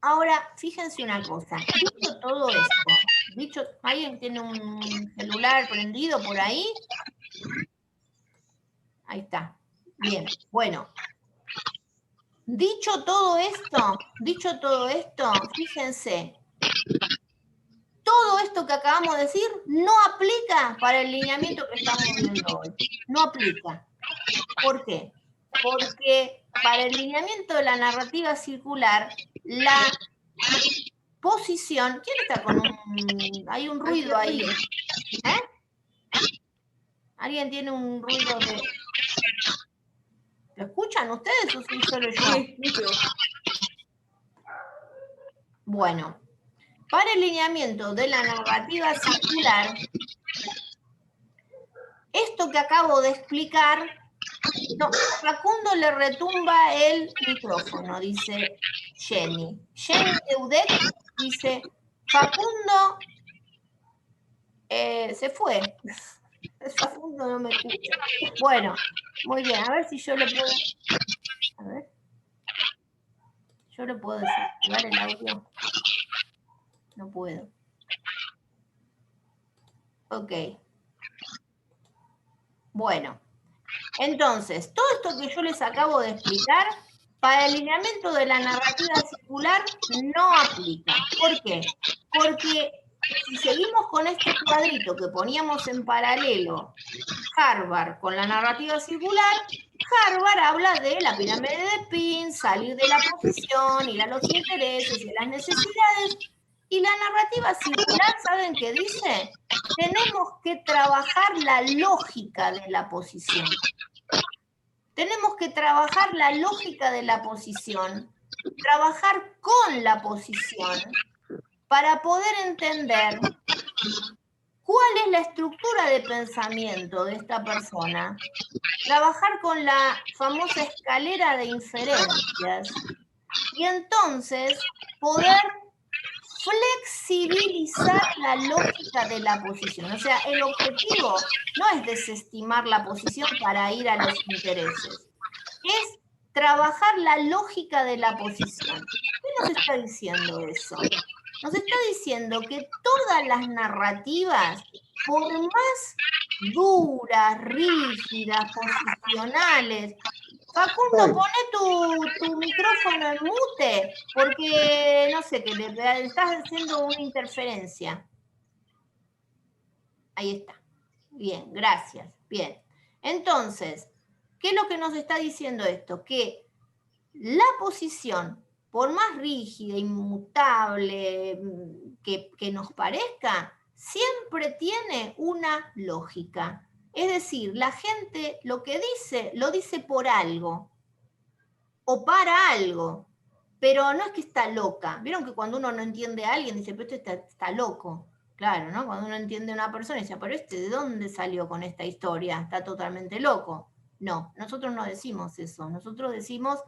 ahora fíjense una cosa, dicho todo esto, ¿alguien tiene un celular prendido por ahí? Ahí está. Bien, bueno. Dicho todo esto, fíjense, todo esto que acabamos de decir no aplica para el lineamiento que estamos viendo hoy. No aplica. ¿Por qué? Porque para el lineamiento de la narrativa circular, la posición... ¿Quién está con un... Hay un ruido ahí? ¿Alguien tiene un ruido de... ¿Lo escuchan ustedes o soy solo yo? Sí, mucho. Bueno, para el lineamiento de la narrativa circular, esto que acabo de explicar, no, Facundo le retumba el micrófono, dice Jenny. Jenny Eudek dice, Facundo se fue. Facundo no me escucha. Bueno, muy bien, a ver si yo le puedo... A ver. ¿Yo le puedo desactivar el audio? No puedo. Ok. Bueno. Entonces, todo esto que yo les acabo de explicar, para el lineamiento de la narrativa circular no aplica. ¿Por qué? Porque si seguimos con este cuadrito que poníamos en paralelo, Harvard con la narrativa circular, Harvard habla de la pirámide de Pin, salir de la posición, ir a los intereses y las necesidades. Y la narrativa circular, ¿saben qué dice? Tenemos que trabajar la lógica de la posición. Tenemos que trabajar la lógica de la posición, trabajar con la posición para poder entender cuál es la estructura de pensamiento de esta persona, trabajar con la famosa escalera de inferencias y entonces poder flexibilizar la lógica de la posición. O sea, el objetivo no es desestimar la posición para ir a los intereses, es trabajar la lógica de la posición. ¿Qué nos está diciendo eso? Nos está diciendo que todas las narrativas, por más duras, rígidas, posicionales... Facundo, pone tu micrófono en mute, porque no sé, que le estás haciendo una interferencia. Ahí está. Bien, gracias. Bien. Entonces, ¿qué es lo que nos está diciendo esto? Que la posición, por más rígida, inmutable que nos parezca, siempre tiene una lógica. Es decir, la gente lo que dice, lo dice por algo o para algo, pero no es que está loca. ¿Vieron que cuando uno no entiende a alguien dice, pero este está loco? Claro, ¿no? Cuando uno entiende a una persona dice, pero ¿de dónde salió con esta historia? Está totalmente loco. No, nosotros no decimos eso. Nosotros decimos,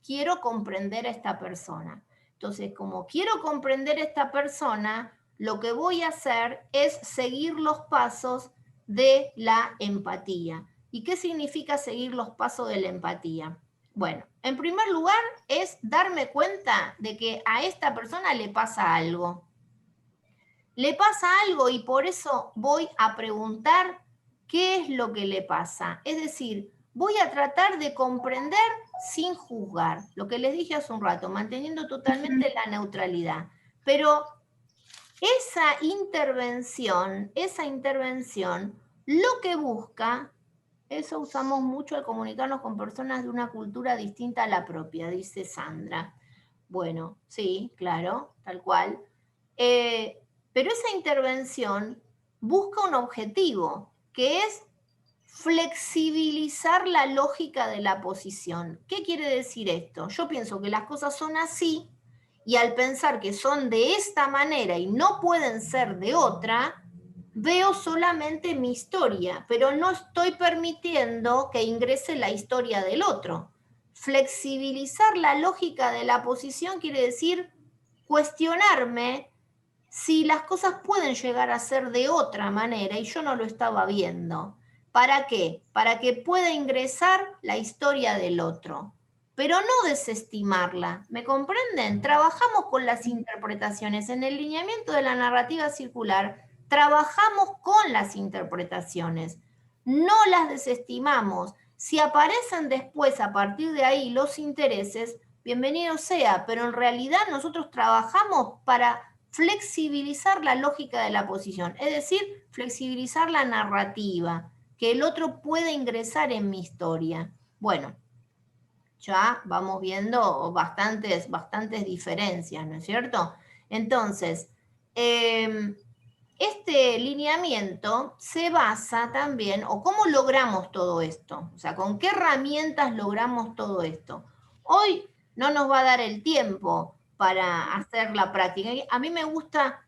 quiero comprender a esta persona. Entonces, como quiero comprender a esta persona, lo que voy a hacer es seguir los pasos de la empatía. ¿Y qué significa seguir los pasos de la empatía? Bueno, en primer lugar es darme cuenta de que a esta persona le pasa algo. Le pasa algo y por eso voy a preguntar qué es lo que le pasa. Es decir, voy a tratar de comprender sin juzgar. Lo que les dije hace un rato, manteniendo totalmente la neutralidad. Pero esa intervención, lo que busca, eso usamos mucho al comunicarnos con personas de una cultura distinta a la propia, dice Sandra. Bueno, sí, claro, tal cual. Pero esa intervención busca un objetivo, que es flexibilizar la lógica de la posición. ¿Qué quiere decir esto? Yo pienso que las cosas son así, y al pensar que son de esta manera y no pueden ser de otra, veo solamente mi historia, pero no estoy permitiendo que ingrese la historia del otro. Flexibilizar la lógica de la posición quiere decir cuestionarme si las cosas pueden llegar a ser de otra manera y yo no lo estaba viendo. ¿Para qué? Para que pueda ingresar la historia del otro, pero no desestimarla. ¿Me comprenden? Trabajamos con las interpretaciones. En el lineamiento de la narrativa circular, trabajamos con las interpretaciones, no las desestimamos. Si aparecen después, a partir de ahí, los intereses, bienvenido sea, pero en realidad nosotros trabajamos para flexibilizar la lógica de la posición, es decir, flexibilizar la narrativa, que el otro pueda ingresar en mi historia. Bueno, ya vamos viendo bastantes diferencias, ¿no es cierto? Entonces, este lineamiento se basa también, o cómo logramos todo esto, o sea, con qué herramientas logramos todo esto. Hoy no nos va a dar el tiempo para hacer la práctica. A mí me gusta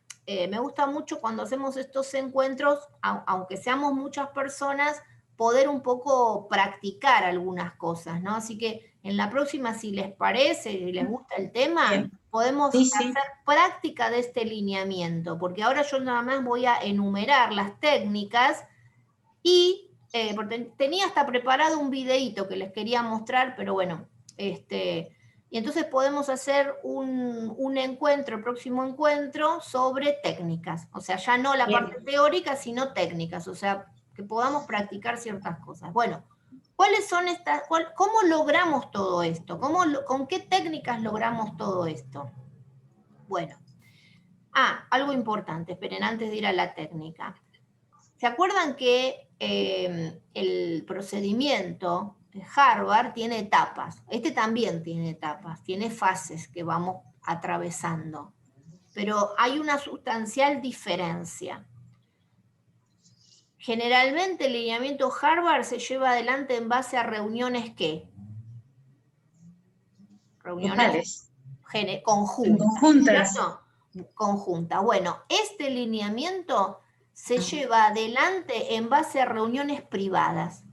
mucho cuando hacemos estos encuentros, aunque seamos muchas personas, poder un poco practicar algunas cosas, ¿no? Así que en la próxima, si les parece y les gusta el tema, bien, podemos hacer práctica de este lineamiento, porque ahora yo nada más voy a enumerar las técnicas y porque tenía hasta preparado un videíto que les quería mostrar, pero bueno, y entonces podemos hacer un encuentro, el próximo encuentro, sobre técnicas. O sea, ya no la parte teórica, sino técnicas. O sea, que podamos practicar ciertas cosas. Bueno, ¿cuáles son estas? ¿Cómo logramos todo esto? ¿Con qué técnicas logramos todo esto? Bueno. Algo importante, esperen, antes de ir a la técnica. ¿Se acuerdan que el procedimiento de Harvard tiene etapas? Este también tiene etapas, tiene fases que vamos atravesando. Pero hay una sustancial diferencia. Generalmente el lineamiento Harvard se lleva adelante en base a reuniones ¿qué? Reuniones conjuntas. ¿Cierto? Conjunta. Bueno, este lineamiento se lleva adelante en base a reuniones privadas.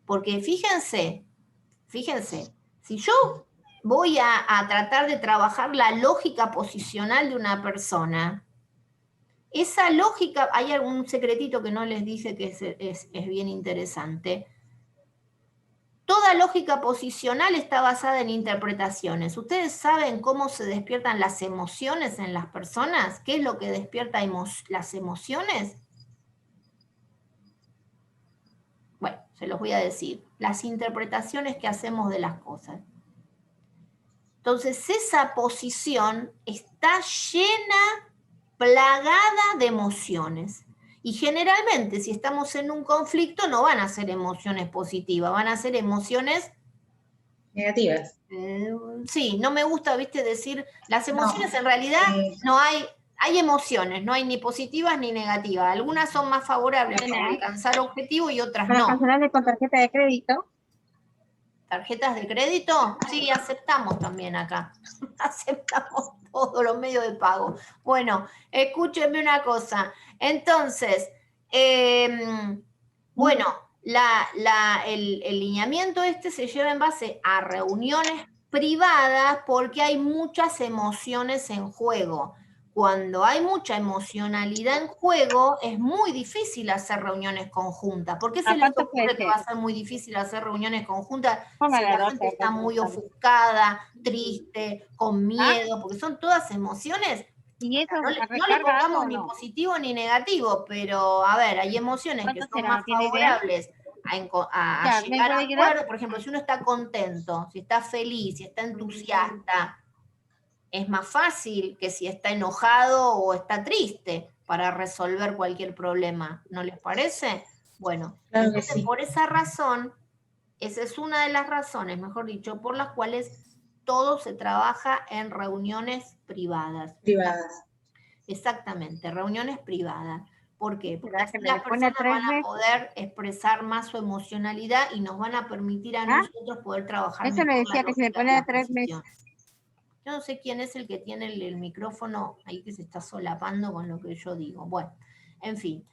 Porque fíjense, si yo voy a tratar de trabajar la lógica posicional de una persona, esa lógica, hay algún secretito que no les dice que es bien interesante. Toda lógica posicional está basada en interpretaciones. ¿Ustedes saben cómo se despiertan las emociones en las personas? ¿Qué es lo que despierta las emociones? Bueno, se los voy a decir. Las interpretaciones que hacemos de las cosas. Entonces, esa posición está llena, plagada de emociones. Y generalmente, si estamos en un conflicto, no van a ser emociones positivas, van a ser emociones Negativas. Sí, no me gusta, viste, decir, las emociones No, en realidad no hay emociones, no hay ni positivas ni negativas. Algunas son más favorables para alcanzar objetivos y otras ¿Para no. cancelarle con tarjeta de crédito? ¿Tarjetas de crédito? Sí, aceptamos también acá. Aceptamos todos los medios de pago. Bueno, escúchenme una cosa. Entonces, bueno, el lineamiento este se lleva en base a reuniones privadas porque hay muchas emociones en juego. Cuando hay mucha emocionalidad en juego, es muy difícil hacer reuniones conjuntas. ¿Por qué se les ocurre que va a ser muy difícil hacer reuniones conjuntas si la gente está muy ofuscada, triste, con miedo? Porque son todas emociones. ¿Y eso No le pongamos ni positivo ni negativo, pero a ver, hay emociones que son más favorables a llegar a acuerdo. Por ejemplo, si uno está contento, si está feliz, si está entusiasta, es más fácil que si está enojado o está triste para resolver cualquier problema. ¿No les parece? Bueno, Claro que entonces sí. por esa razón, esa es una de las razones, mejor dicho, por las cuales todo se trabaja en reuniones privadas. Privadas. Exactamente, reuniones privadas. ¿Por qué? Porque ¿Verdad así que me las le pone personas 3 van a veces? poder expresar más su emocionalidad y nos van a permitir a nosotros poder trabajar Eso le mejor decía la que si me lógica de pone la 3 meses. posición. Yo no sé quién es el que tiene el micrófono ahí que se está solapando con lo que yo digo. Bueno, en fin.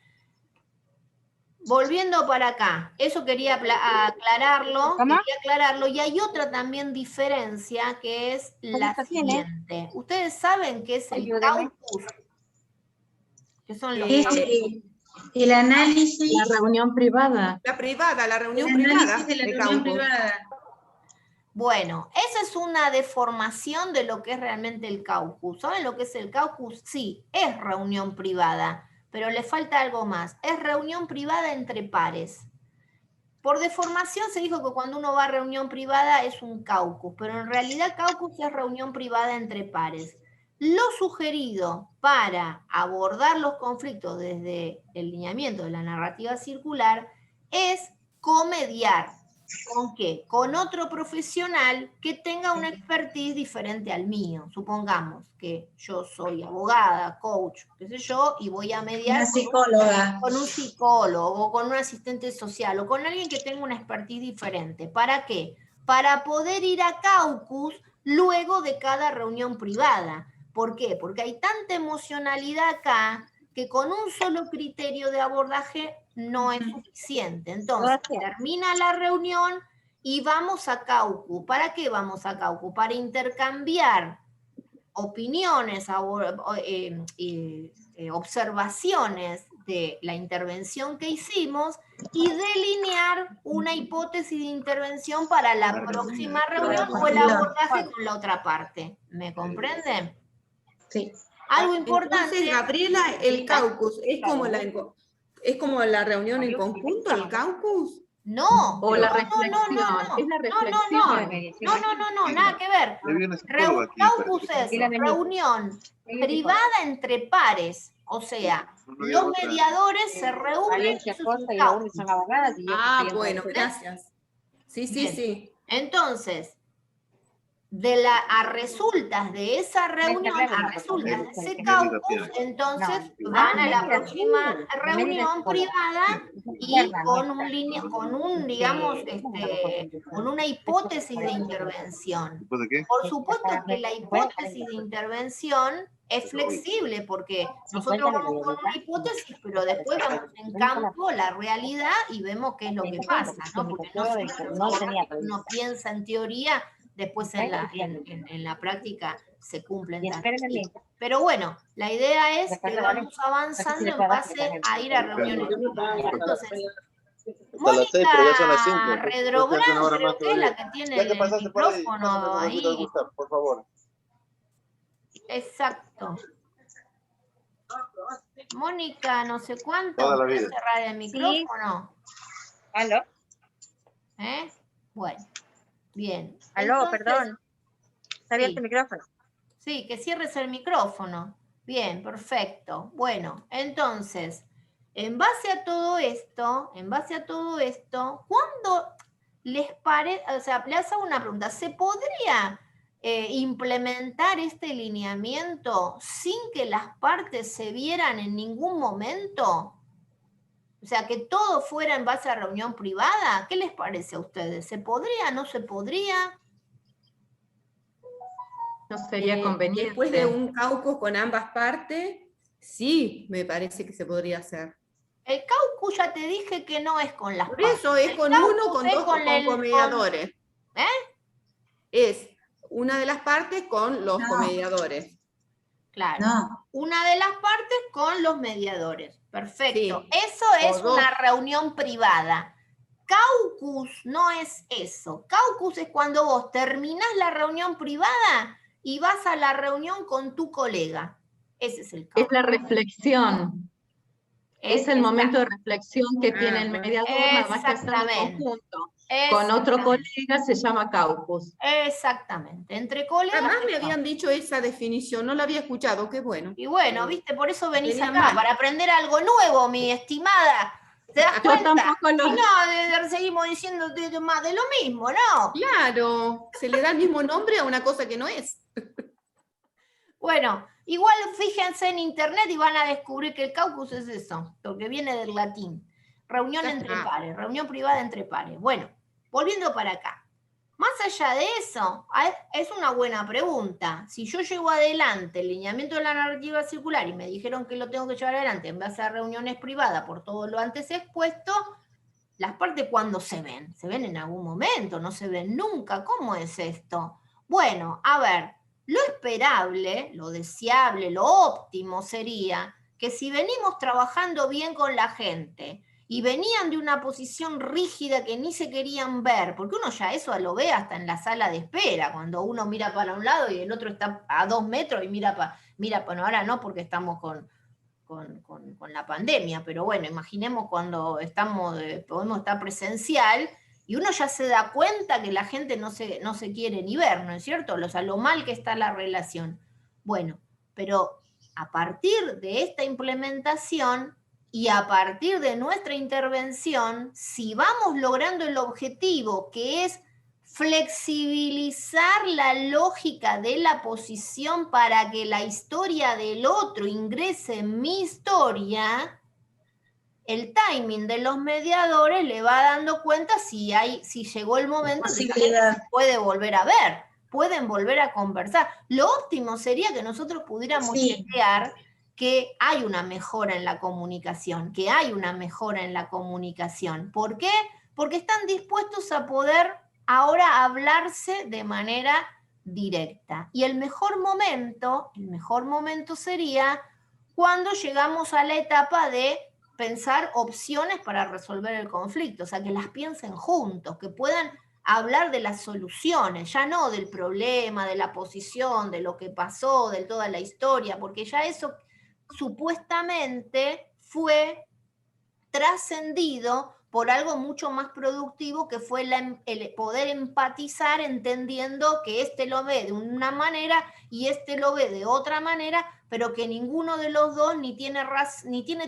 Volviendo para acá, eso quería aclararlo, y hay otra también diferencia que es la siguiente. ¿Ustedes saben qué es el caucus? ¿Qué son los caucus? El análisis. La reunión privada. La reunión El privada. análisis de la reunión privada. Bueno, esa es una deformación de lo que es realmente el caucus. ¿Saben lo que es el caucus? Sí, es reunión privada, pero le falta algo más. Es reunión privada entre pares. Por deformación se dijo que cuando uno va a reunión privada es un caucus, pero en realidad caucus es reunión privada entre pares. Lo sugerido para abordar los conflictos desde el lineamiento de la narrativa circular es comediar. ¿Con qué? Con otro profesional que tenga una expertise diferente al mío. Supongamos que yo soy abogada, coach, qué sé yo, y voy a mediar Una psicóloga. con un psicólogo, o con un asistente social, o con alguien que tenga una expertise diferente. ¿Para qué? Para poder ir a caucus luego de cada reunión privada. ¿Por qué? Porque hay tanta emocionalidad acá que con un solo criterio de abordaje no es suficiente. Entonces, termina la reunión y vamos a caucus. ¿Para qué vamos a caucus? Para intercambiar opiniones, observaciones de la intervención que hicimos y delinear una hipótesis de intervención para la próxima reunión o el abordaje con la otra parte. ¿Me comprenden? Sí. Algo importante. Entonces, Gabriela, el caucus es como la reunión en conjunto, el caucus. No, O la reflexión. Es la reflexión. no, nada que ver. Caucus es reunión privada entre pares. O sea, los mediadores se reúnen. Bueno, gracias. Sí. Entonces, a resultas de esa reunión, a resultas de ese caucus, entonces van a la próxima reunión privada y con una hipótesis de intervención. Por supuesto que la hipótesis de intervención es flexible porque nosotros vamos con una hipótesis, pero después vamos en campo la realidad y vemos qué es lo que pasa, ¿no? Porque uno piensa en teoría, después en la práctica se cumplen también. Pero bueno, la idea es que vamos avanzando en base a ir a reuniones. Entonces, Mónica Redrobrán, creo que es la que tiene el micrófono ahí. Por favor. Exacto. Mónica, no sé cuánto. ¿Puedes cerrar el micrófono? ¿Aló? Bueno, bien. Aló, Entonces, perdón. Está abierto el micrófono. Sí, que cierres el micrófono. Bien, perfecto. Bueno, entonces, en base a todo esto, ¿cuándo les parece, o sea, les hago una pregunta, ¿se podría implementar este lineamiento sin que las partes se vieran en ningún momento? O sea, que todo fuera en base a reunión privada. ¿Qué les parece a ustedes? ¿Se podría, no se podría? No sería conveniente. Después de un caucus con ambas partes, sí, me parece que se podría hacer. El caucus ya te dije que no es con las Por partes. eso es con uno, con dos, con comediadores. Es una de las partes con los comediadores. Claro. No. Una de las partes con los mediadores. Perfecto. Sí. Eso es una reunión privada. Caucus no es eso. Caucus es cuando vos terminás la reunión privada y vas a la reunión con tu colega. Ese es el caucus. Es la reflexión. Es el momento de reflexión que tiene el mediador, nada más que hacerlo en conjunto. Con otro colega se llama caucus. Exactamente, entre colegas. Además me habían dicho esa definición, no la había escuchado, qué bueno. Y bueno, viste, por eso venís acá, para aprender algo nuevo, mi estimada. ¿Te das cuenta? Y no, seguimos diciendo más de lo mismo, ¿no? Claro, se le da el mismo nombre a una cosa que no es. Bueno, igual fíjense en internet y van a descubrir que el caucus es eso, porque viene del latín. Reunión entre pares, reunión privada entre pares. Bueno, volviendo para acá. Más allá de eso, es una buena pregunta. Si yo llevo adelante el lineamiento de la narrativa circular y me dijeron que lo tengo que llevar adelante en base a reuniones privadas por todo lo antes expuesto, las partes ¿cuándo se ven? ¿Se ven en algún momento? ¿No se ven nunca? ¿Cómo es esto? Bueno, a ver, lo esperable, lo deseable, lo óptimo sería que si venimos trabajando bien con la gente y venían de una posición rígida que ni se querían ver, porque uno ya eso lo ve hasta en la sala de espera, cuando uno mira para un lado y el otro está a 2 metros y mira para, bueno, ahora no porque estamos con la pandemia, pero bueno, imaginemos cuando podemos estar presencial y uno ya se da cuenta que la gente no se quiere ni ver, ¿no es cierto? O sea, lo mal que está la relación. Bueno, pero a partir de esta implementación y a partir de nuestra intervención, si vamos logrando el objetivo, que es flexibilizar la lógica de la posición para que la historia del otro ingrese en mi historia, el timing de los mediadores le va dando cuenta si llegó el momento de que se puede volver a ver, pueden volver a conversar. Lo óptimo sería que nosotros pudiéramos chequear que hay una mejora en la comunicación, ¿Por qué? Porque están dispuestos a poder ahora hablarse de manera directa. Y el mejor momento sería cuando llegamos a la etapa de pensar opciones para resolver el conflicto, o sea, que las piensen juntos, que puedan hablar de las soluciones, ya no del problema, de la posición, de lo que pasó, de toda la historia, porque ya eso supuestamente fue trascendido por algo mucho más productivo que fue el poder empatizar entendiendo que este lo ve de una manera y este lo ve de otra manera, pero que ninguno de los dos ni tiene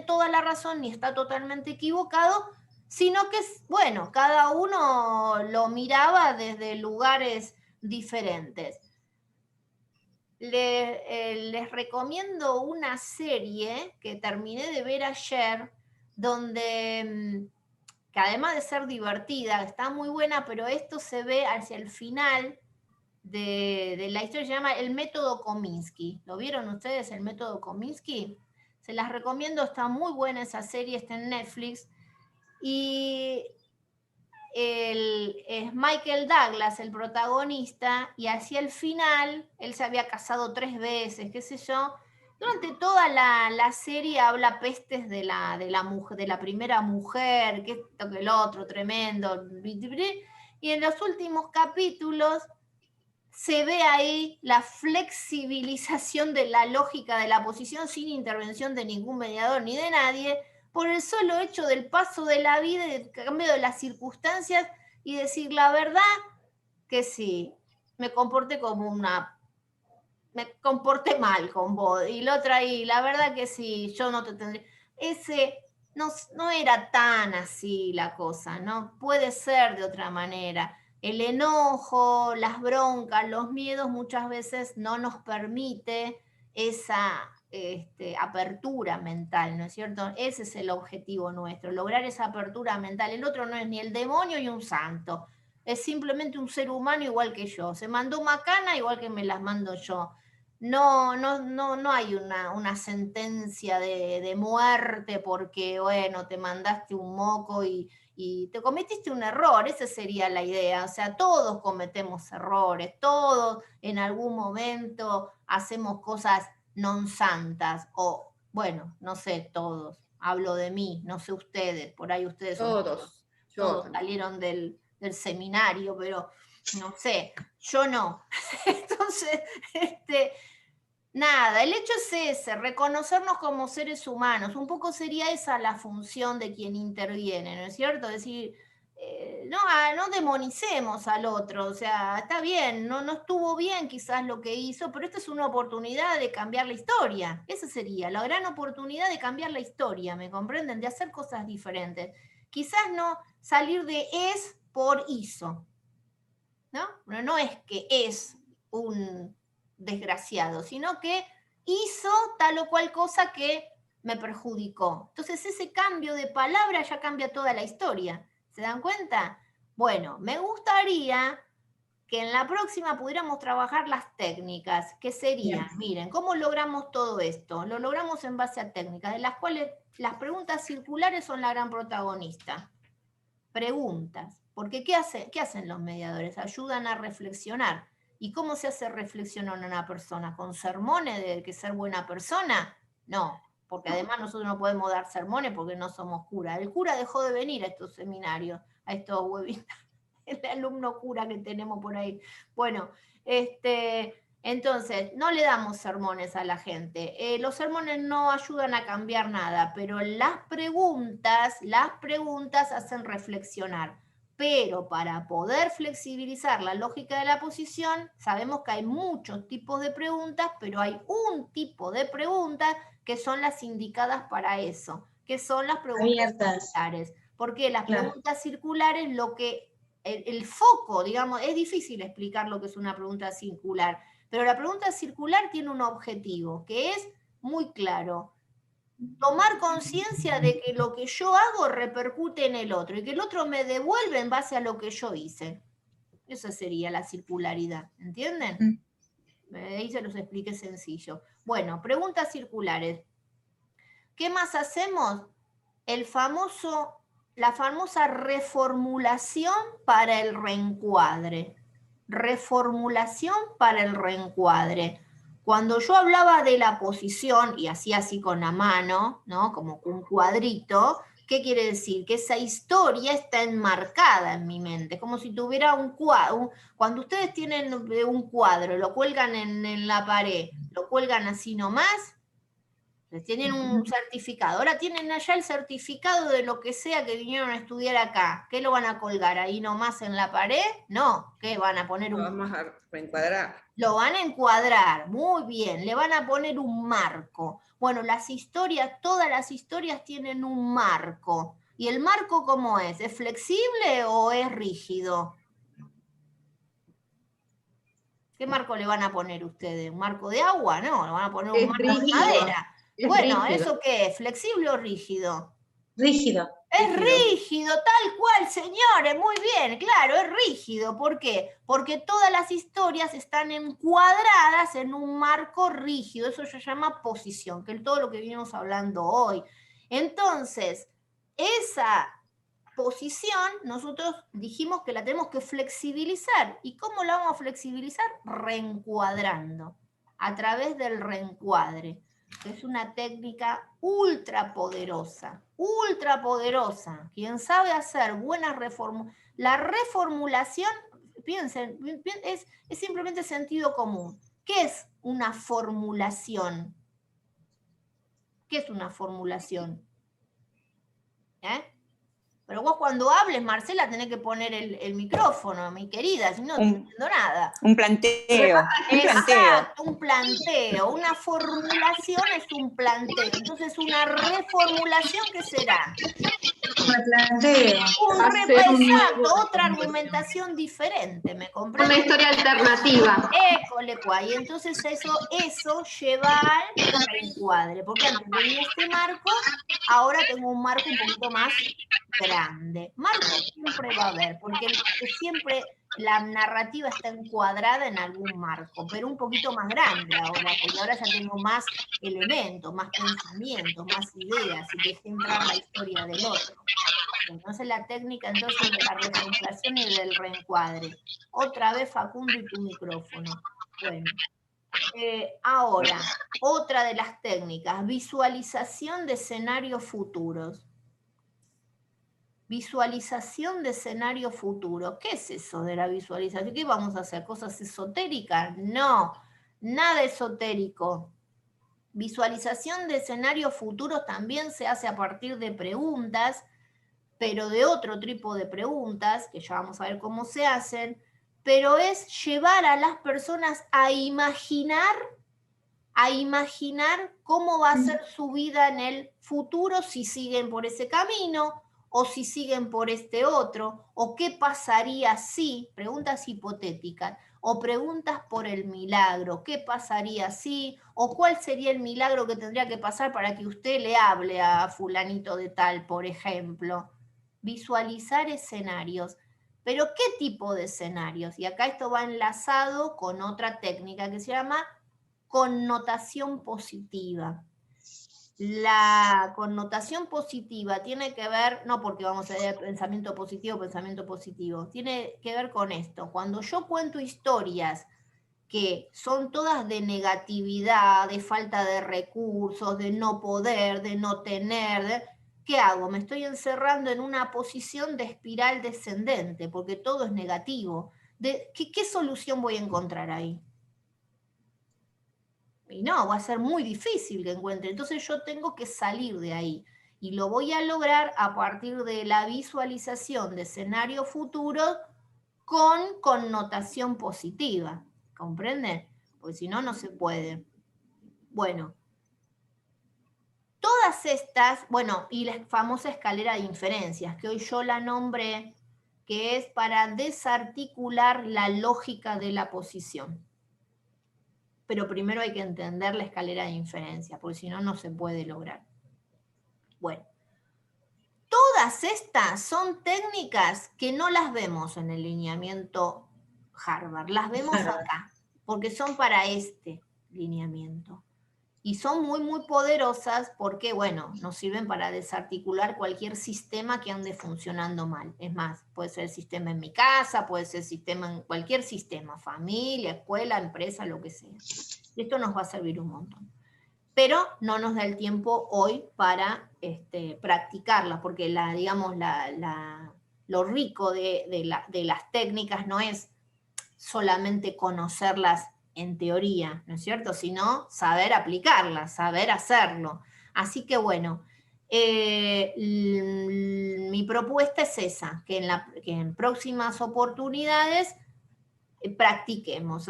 toda la razón ni está totalmente equivocado, sino que, bueno, cada uno lo miraba desde lugares diferentes. Les recomiendo una serie que terminé de ver ayer, donde, que además de ser divertida, está muy buena, pero esto se ve hacia el final de la historia, se llama El Método Kominsky. ¿Lo vieron ustedes, El Método Kominsky? Se las recomiendo, está muy buena esa serie, está en Netflix. Y es Michael Douglas el protagonista, y hacia el final, él se había casado 3 veces, qué sé yo. Durante toda la serie habla pestes de la primera mujer, que esto, que el otro, tremendo. Y en los últimos capítulos se ve ahí la flexibilización de la lógica de la posición sin intervención de ningún mediador ni de nadie, por el solo hecho del paso de la vida y del cambio de las circunstancias, y decir la verdad que sí, me comporté mal con vos, y la otra ahí, la verdad que sí, yo no te tendría. no era tan así la cosa, ¿no? Puede ser de otra manera. El enojo, las broncas, los miedos muchas veces no nos permite esa apertura mental, ¿no es cierto? Ese es el objetivo nuestro, lograr esa apertura mental. El otro no es ni el demonio ni un santo, es simplemente un ser humano igual que yo. Se mandó macana igual que me las mando yo. No hay una sentencia de muerte porque, bueno, te mandaste un moco y te cometiste un error, esa sería la idea. O sea, todos cometemos errores, todos en algún momento hacemos cosas non santas, o, bueno, no sé, todos. Hablo de mí, no sé ustedes, por ahí ustedes todos salieron del seminario, pero no sé, yo no. Entonces, nada, el hecho es ese, reconocernos como seres humanos. Un poco sería esa la función de quien interviene, ¿no es cierto? Es decir, no demonicemos al otro, o sea, está bien, no estuvo bien quizás lo que hizo, pero esta es una oportunidad de cambiar la historia. Esa sería la gran oportunidad de cambiar la historia, ¿me comprenden? De hacer cosas diferentes. Quizás no salir de es por hizo, ¿no? No es que es un desgraciado, sino que hizo tal o cual cosa que me perjudicó. Entonces ese cambio de palabra ya cambia toda la historia. ¿Se dan cuenta? Bueno, me gustaría que en la próxima pudiéramos trabajar las técnicas, que serían, miren, ¿cómo logramos todo esto? Lo logramos en base a técnicas, de las cuales las preguntas circulares son la gran protagonista. Preguntas, porque ¿qué hacen los mediadores? Ayudan a reflexionar. ¿Y cómo se hace reflexionar a una persona? ¿Con sermones de que ser buena persona? No, porque además nosotros no podemos dar sermones porque no somos cura. El cura dejó de venir a estos seminarios, a estos webinars, el alumno cura que tenemos por ahí. Bueno, entonces, no le damos sermones a la gente. Los sermones no ayudan a cambiar nada, pero las preguntas hacen reflexionar. Pero para poder flexibilizar la lógica de la posición, sabemos que hay muchos tipos de preguntas, pero hay un tipo de preguntas que son las indicadas para eso, que son las preguntas circulares. Porque las preguntas circulares, el foco, digamos, es difícil explicar lo que es una pregunta circular, pero la pregunta circular tiene un objetivo, que es muy claro. Tomar conciencia de que lo que yo hago repercute en el otro y que el otro me devuelve en base a lo que yo hice. Esa sería la circularidad, ¿entienden? Ahí se los expliqué sencillo. Bueno, preguntas circulares. ¿Qué más hacemos? La famosa reformulación para el reencuadre. Reformulación para el reencuadre. Cuando yo hablaba de la posición, y hacía así con la mano, ¿no? Como un cuadrito, ¿qué quiere decir? Que esa historia está enmarcada en mi mente, como si tuviera un cuadro. Cuando ustedes tienen un cuadro, lo cuelgan en la pared, lo cuelgan así nomás, tienen un certificado. Ahora tienen allá el certificado de lo que sea que vinieron a estudiar acá. ¿Qué lo van a colgar ahí nomás en la pared? No, ¿qué van a poner? Lo vamos a reencuadrar. Lo van a encuadrar, muy bien, le van a poner un marco. Bueno, todas las historias tienen un marco. ¿Y el marco cómo es? ¿Es flexible o es rígido? ¿Qué marco le van a poner ustedes? ¿Un marco de agua? No, le van a poner un marco de madera. Bueno, rígido. ¿Eso qué es? ¿Flexible o rígido? Rígido. Es rígido, tal cual, señores, muy bien, claro, es rígido. ¿Por qué? Porque todas las historias están encuadradas en un marco rígido, eso se llama posición, que es todo lo que venimos hablando hoy. Entonces, esa posición nosotros dijimos que la tenemos que flexibilizar. ¿Y cómo la vamos a flexibilizar? Reencuadrando, a través del reencuadre. Es una técnica ultra poderosa. Quien sabe hacer buenas reformas, la reformulación, piensen, es simplemente sentido común. ¿Qué es una formulación? ¿Qué es una formulación? Pero vos cuando hables, Marcela, tenés que poner el micrófono, mi querida, si no, no entiendo nada. Un planteo. Exacto, un planteo. Una formulación es un planteo. Entonces, una reformulación, ¿qué será? Exacto, otra argumentación diferente, ¿me comprende? Una historia alternativa. Y entonces eso lleva al reencuadre, porque antes tenía este marco, ahora tengo un marco un poquito más grande. Marco siempre va a haber, porque siempre la narrativa está encuadrada en algún marco, pero un poquito más grande ahora, porque ahora ya tengo más elementos, más pensamientos, más ideas, y dejé entrar la historia del otro. Entonces la técnica entonces de la reformulación y del reencuadre. Otra vez Facundo y tu micrófono. Bueno, ahora, otra de las técnicas, visualización de escenarios futuros. Visualización de escenarios futuros. ¿Qué es eso de la visualización? ¿Qué vamos a hacer? ¿Cosas esotéricas? No, nada esotérico. Visualización de escenarios futuros también se hace a partir de preguntas, pero de otro tipo de preguntas, que ya vamos a ver cómo se hacen, pero es llevar a las personas a imaginar cómo va a ser su vida en el futuro si siguen por ese camino, o si siguen por este otro, o qué pasaría si, preguntas hipotéticas, o preguntas por el milagro, qué pasaría si, o cuál sería el milagro que tendría que pasar para que usted le hable a fulanito de tal, por ejemplo. Visualizar escenarios. ¿Pero qué tipo de escenarios? Y acá esto va enlazado con otra técnica que se llama connotación positiva. La connotación positiva tiene que ver, no porque vamos a ver pensamiento positivo, tiene que ver con esto. Cuando yo cuento historias que son todas de negatividad, de falta de recursos, de no poder, de no tener, ¿qué hago? Me estoy encerrando en una posición de espiral descendente, porque todo es negativo. ¿Qué solución voy a encontrar ahí? Y no, va a ser muy difícil que encuentre. Entonces yo tengo que salir de ahí. Y lo voy a lograr a partir de la visualización de escenarios futuros con connotación positiva. ¿Comprenden? Porque si no, no se puede. Bueno. Todas estas, bueno, y la famosa escalera de inferencias, que hoy yo la nombré, que es para desarticular la lógica de la posición. Pero primero hay que entender la escalera de inferencias, porque si no, no se puede lograr. Bueno, todas estas son técnicas que no las vemos en el lineamiento Harvard, las vemos acá, porque son para este lineamiento. Y son muy, muy poderosas porque, bueno, nos sirven para desarticular cualquier sistema que ande funcionando mal. Es más, puede ser el sistema en mi casa, puede ser el sistema en cualquier sistema, familia, escuela, empresa, lo que sea. Y esto nos va a servir un montón. Pero no nos da el tiempo hoy para practicarlas, porque lo rico de las técnicas no es solamente conocerlas en teoría, ¿no es cierto? Sino saber aplicarlas, saber hacerlo. Así que bueno, mi propuesta es esa, que en próximas oportunidades practiquemos,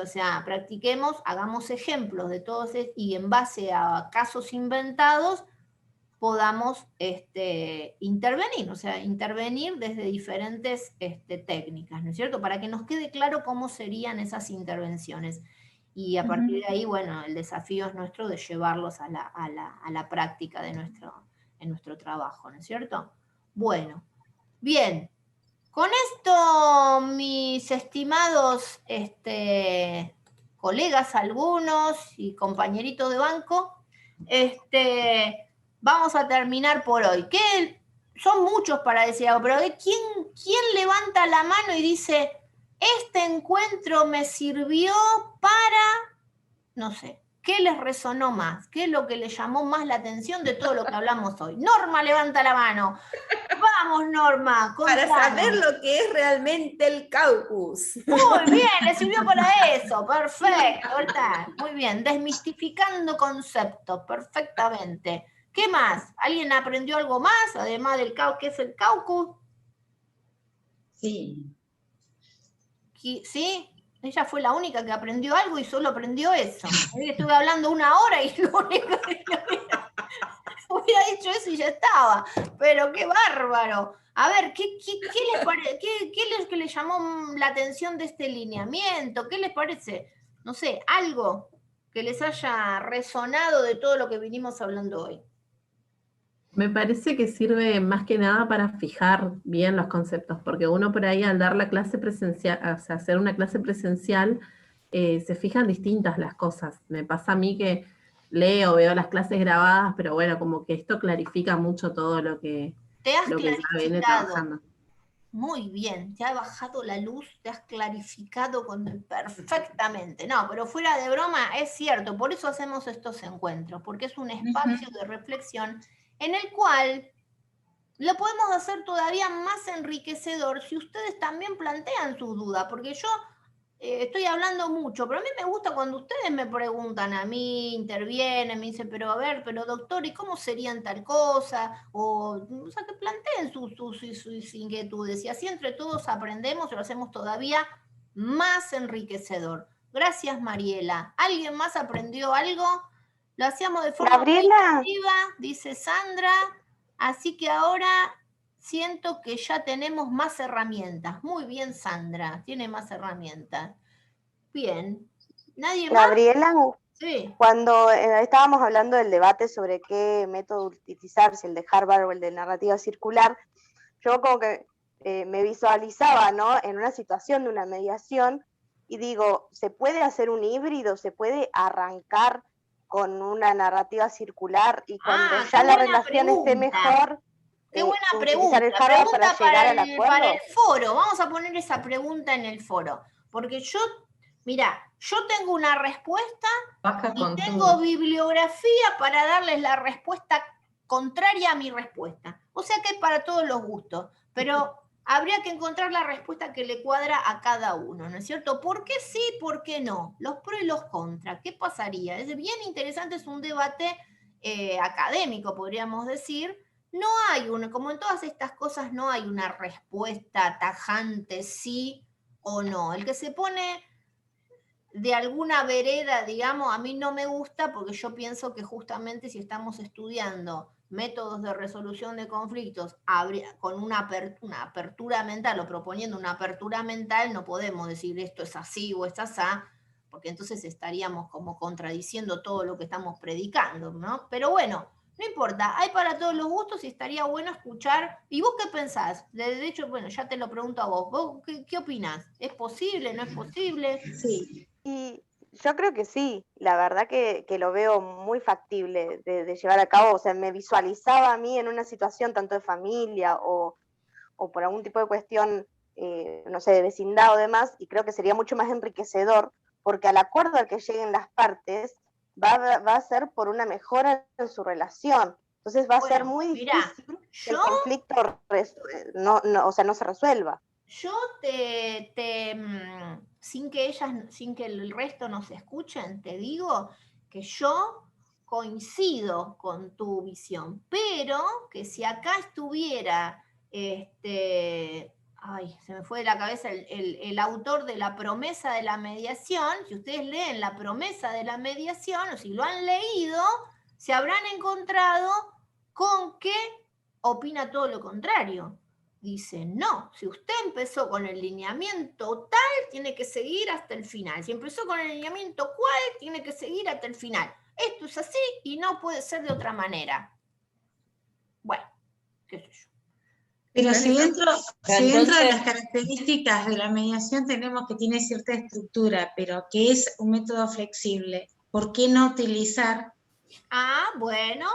hagamos ejemplos de todos y en base a casos inventados podamos intervenir, intervenir desde diferentes técnicas, ¿no es cierto? Para que nos quede claro cómo serían esas intervenciones. Y a partir de ahí, bueno, el desafío es nuestro de llevarlos a la práctica en nuestro trabajo, ¿no es cierto? Bueno, bien. Con esto, mis estimados colegas, algunos y compañeritos de banco, vamos a terminar por hoy. Que son muchos para decir algo, pero ¿quién levanta la mano y dice, este encuentro me sirvió para, no sé, qué les resonó más? ¿Qué es lo que les llamó más la atención de todo lo que hablamos hoy? Norma levanta la mano. Vamos, Norma. Para saber lo que es realmente el caucus. Muy bien, le sirvió para eso. Perfecto. Muy bien, desmistificando conceptos, perfectamente. ¿Qué más? ¿Alguien aprendió algo más, además del caucus? ¿Qué es el caucus? Sí. ¿Sí? Ella fue la única que aprendió algo y solo aprendió eso. Estuve hablando 1 hora y lo único que hubiera dicho eso y ya estaba. Pero qué bárbaro. A ver, ¿qué les parece? ¿Qué les llamó la atención de este lineamiento? ¿Qué les parece? No sé, algo que les haya resonado de todo lo que vinimos hablando hoy. Me parece que sirve más que nada para fijar bien los conceptos, porque uno por ahí al dar la clase presencial, o sea, hacer una clase presencial, se fijan distintas las cosas. Me pasa a mí que veo las clases grabadas, pero bueno, como que esto clarifica mucho todo lo que ya viene trabajando. Muy bien, te ha bajado la luz, te has clarificado perfectamente. No, pero fuera de broma, es cierto, por eso hacemos estos encuentros, porque es un espacio de reflexión en el cual lo podemos hacer todavía más enriquecedor si ustedes también plantean sus dudas, porque yo estoy hablando mucho, pero a mí me gusta cuando ustedes me preguntan a mí, intervienen, me dicen, pero a ver, pero doctor, ¿y cómo serían tal cosa? O sea, que planteen sus inquietudes, y así entre todos aprendemos y lo hacemos todavía más enriquecedor. Gracias, Mariela. ¿Alguien más aprendió algo? Lo hacíamos de forma muy activa, dice Sandra, así que ahora siento que ya tenemos más herramientas. Muy bien, Sandra, tiene más herramientas. Bien. ¿Nadie más? Gabriela, sí. Cuando estábamos hablando del debate sobre qué método utilizar, si el de Harvard o el de narrativa circular, yo como que me visualizaba, ¿no?, en una situación de una mediación y digo, ¿se puede hacer un híbrido? ¿Se puede arrancar con una narrativa circular y cuando ya la relación esté mejor, qué buena utilizar pregunta. el Harvard para llegar al acuerdo? Para el foro, vamos a poner esa pregunta en el foro, porque yo tengo una respuesta y tengo bibliografía para darles la respuesta contraria a mi respuesta. O sea que es para todos los gustos, pero habría que encontrar la respuesta que le cuadra a cada uno, ¿no es cierto? ¿Por qué sí, por qué no? Los pros y los contras. ¿Qué pasaría? Es bien interesante, es un debate académico, podríamos decir. No hay como en todas estas cosas, no hay una respuesta tajante sí o no. El que se pone de alguna vereda, digamos, a mí no me gusta porque yo pienso que justamente si estamos estudiando métodos de resolución de conflictos con una apertura mental o proponiendo una apertura mental, no podemos decir esto es así o es asá, porque entonces estaríamos como contradiciendo todo lo que estamos predicando, ¿no? Pero bueno, no importa, hay para todos los gustos y estaría bueno escuchar. ¿Y vos qué pensás? De hecho, bueno, ya te lo pregunto a vos. ¿Vos qué opinás? ¿Es posible? ¿No es posible? Sí. Y yo creo que sí, la verdad que lo veo muy factible de llevar a cabo. O sea, me visualizaba a mí en una situación tanto de familia o por algún tipo de cuestión, no sé, de vecindad o demás, y creo que sería mucho más enriquecedor, porque al acuerdo al que lleguen las partes va a ser por una mejora en su relación. Entonces va a ser muy difícil que el conflicto no se resuelva. Yo sin que el resto nos escuchen, te digo que yo coincido con tu visión, pero que si acá estuviera, se me fue de la cabeza el autor de La promesa de la mediación, si ustedes leen La promesa de la mediación, o si lo han leído, se habrán encontrado con que opina todo lo contrario. Dice, no, si usted empezó con el lineamiento tal, tiene que seguir hasta el final. Si empezó con el lineamiento cual, tiene que seguir hasta el final. Esto es así y no puede ser de otra manera. Bueno, qué sé yo. Pero si dentro de las características de la mediación tenemos que tiene cierta estructura, pero que es un método flexible, ¿por qué no utilizar? Bueno,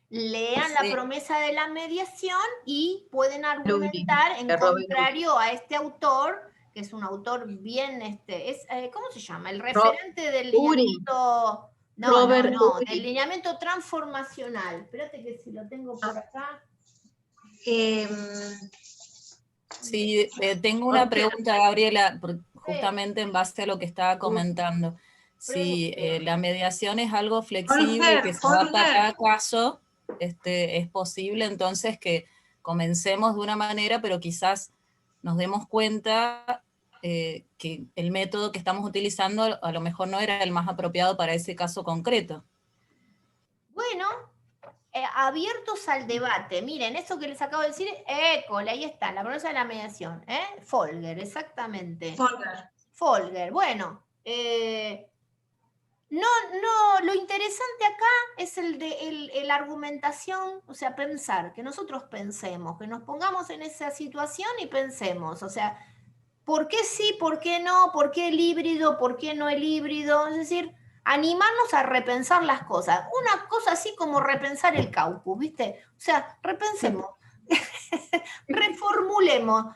lean La promesa de la mediación y pueden argumentar en contrario a este autor, que es un autor bien, ¿cómo se llama? El referente del lineamiento, del lineamiento transformacional. Espérate que si lo tengo por acá. Sí, tengo una pregunta, Gabriela, justamente en base a lo que estaba comentando. Si la mediación es algo flexible que se adapta a cada caso, es posible entonces que comencemos de una manera, pero quizás nos demos cuenta que el método que estamos utilizando a lo mejor no era el más apropiado para ese caso concreto. Bueno, abiertos al debate. Miren, eso que les acabo de decir, école, ahí está, la pronuncia de la mediación. Folger, exactamente. Folger, bueno. Lo interesante acá es la argumentación, o sea, pensar, que nosotros pensemos, que nos pongamos en esa situación y pensemos, o sea, ¿por qué sí, por qué no, por qué el híbrido, por qué no el híbrido? Es decir, animarnos a repensar las cosas. Una cosa así como repensar el caucus, ¿viste? O sea, repensemos, reformulemos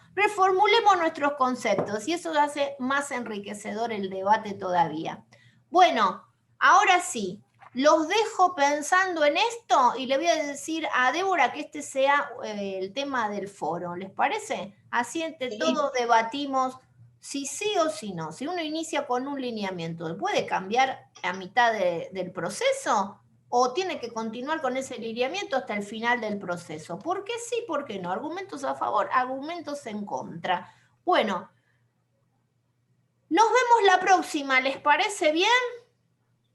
nuestros conceptos y eso hace más enriquecedor el debate todavía. Bueno, ahora sí, los dejo pensando en esto y le voy a decir a Débora que este sea el tema del foro, ¿les parece? Así entre todos debatimos si sí o si no. Si uno inicia con un lineamiento, ¿puede cambiar a mitad del proceso? ¿O tiene que continuar con ese lineamiento hasta el final del proceso? ¿Por qué sí, por qué no? Argumentos a favor, argumentos en contra. Bueno, nos vemos la próxima, ¿les parece bien?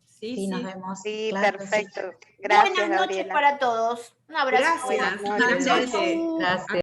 Sí, nos vemos. Sí, claro, perfecto. Gracias, Buenas noches Gabriela. para todos. Un abrazo. Gracias. Buenas noches. Buenas noches. Gracias.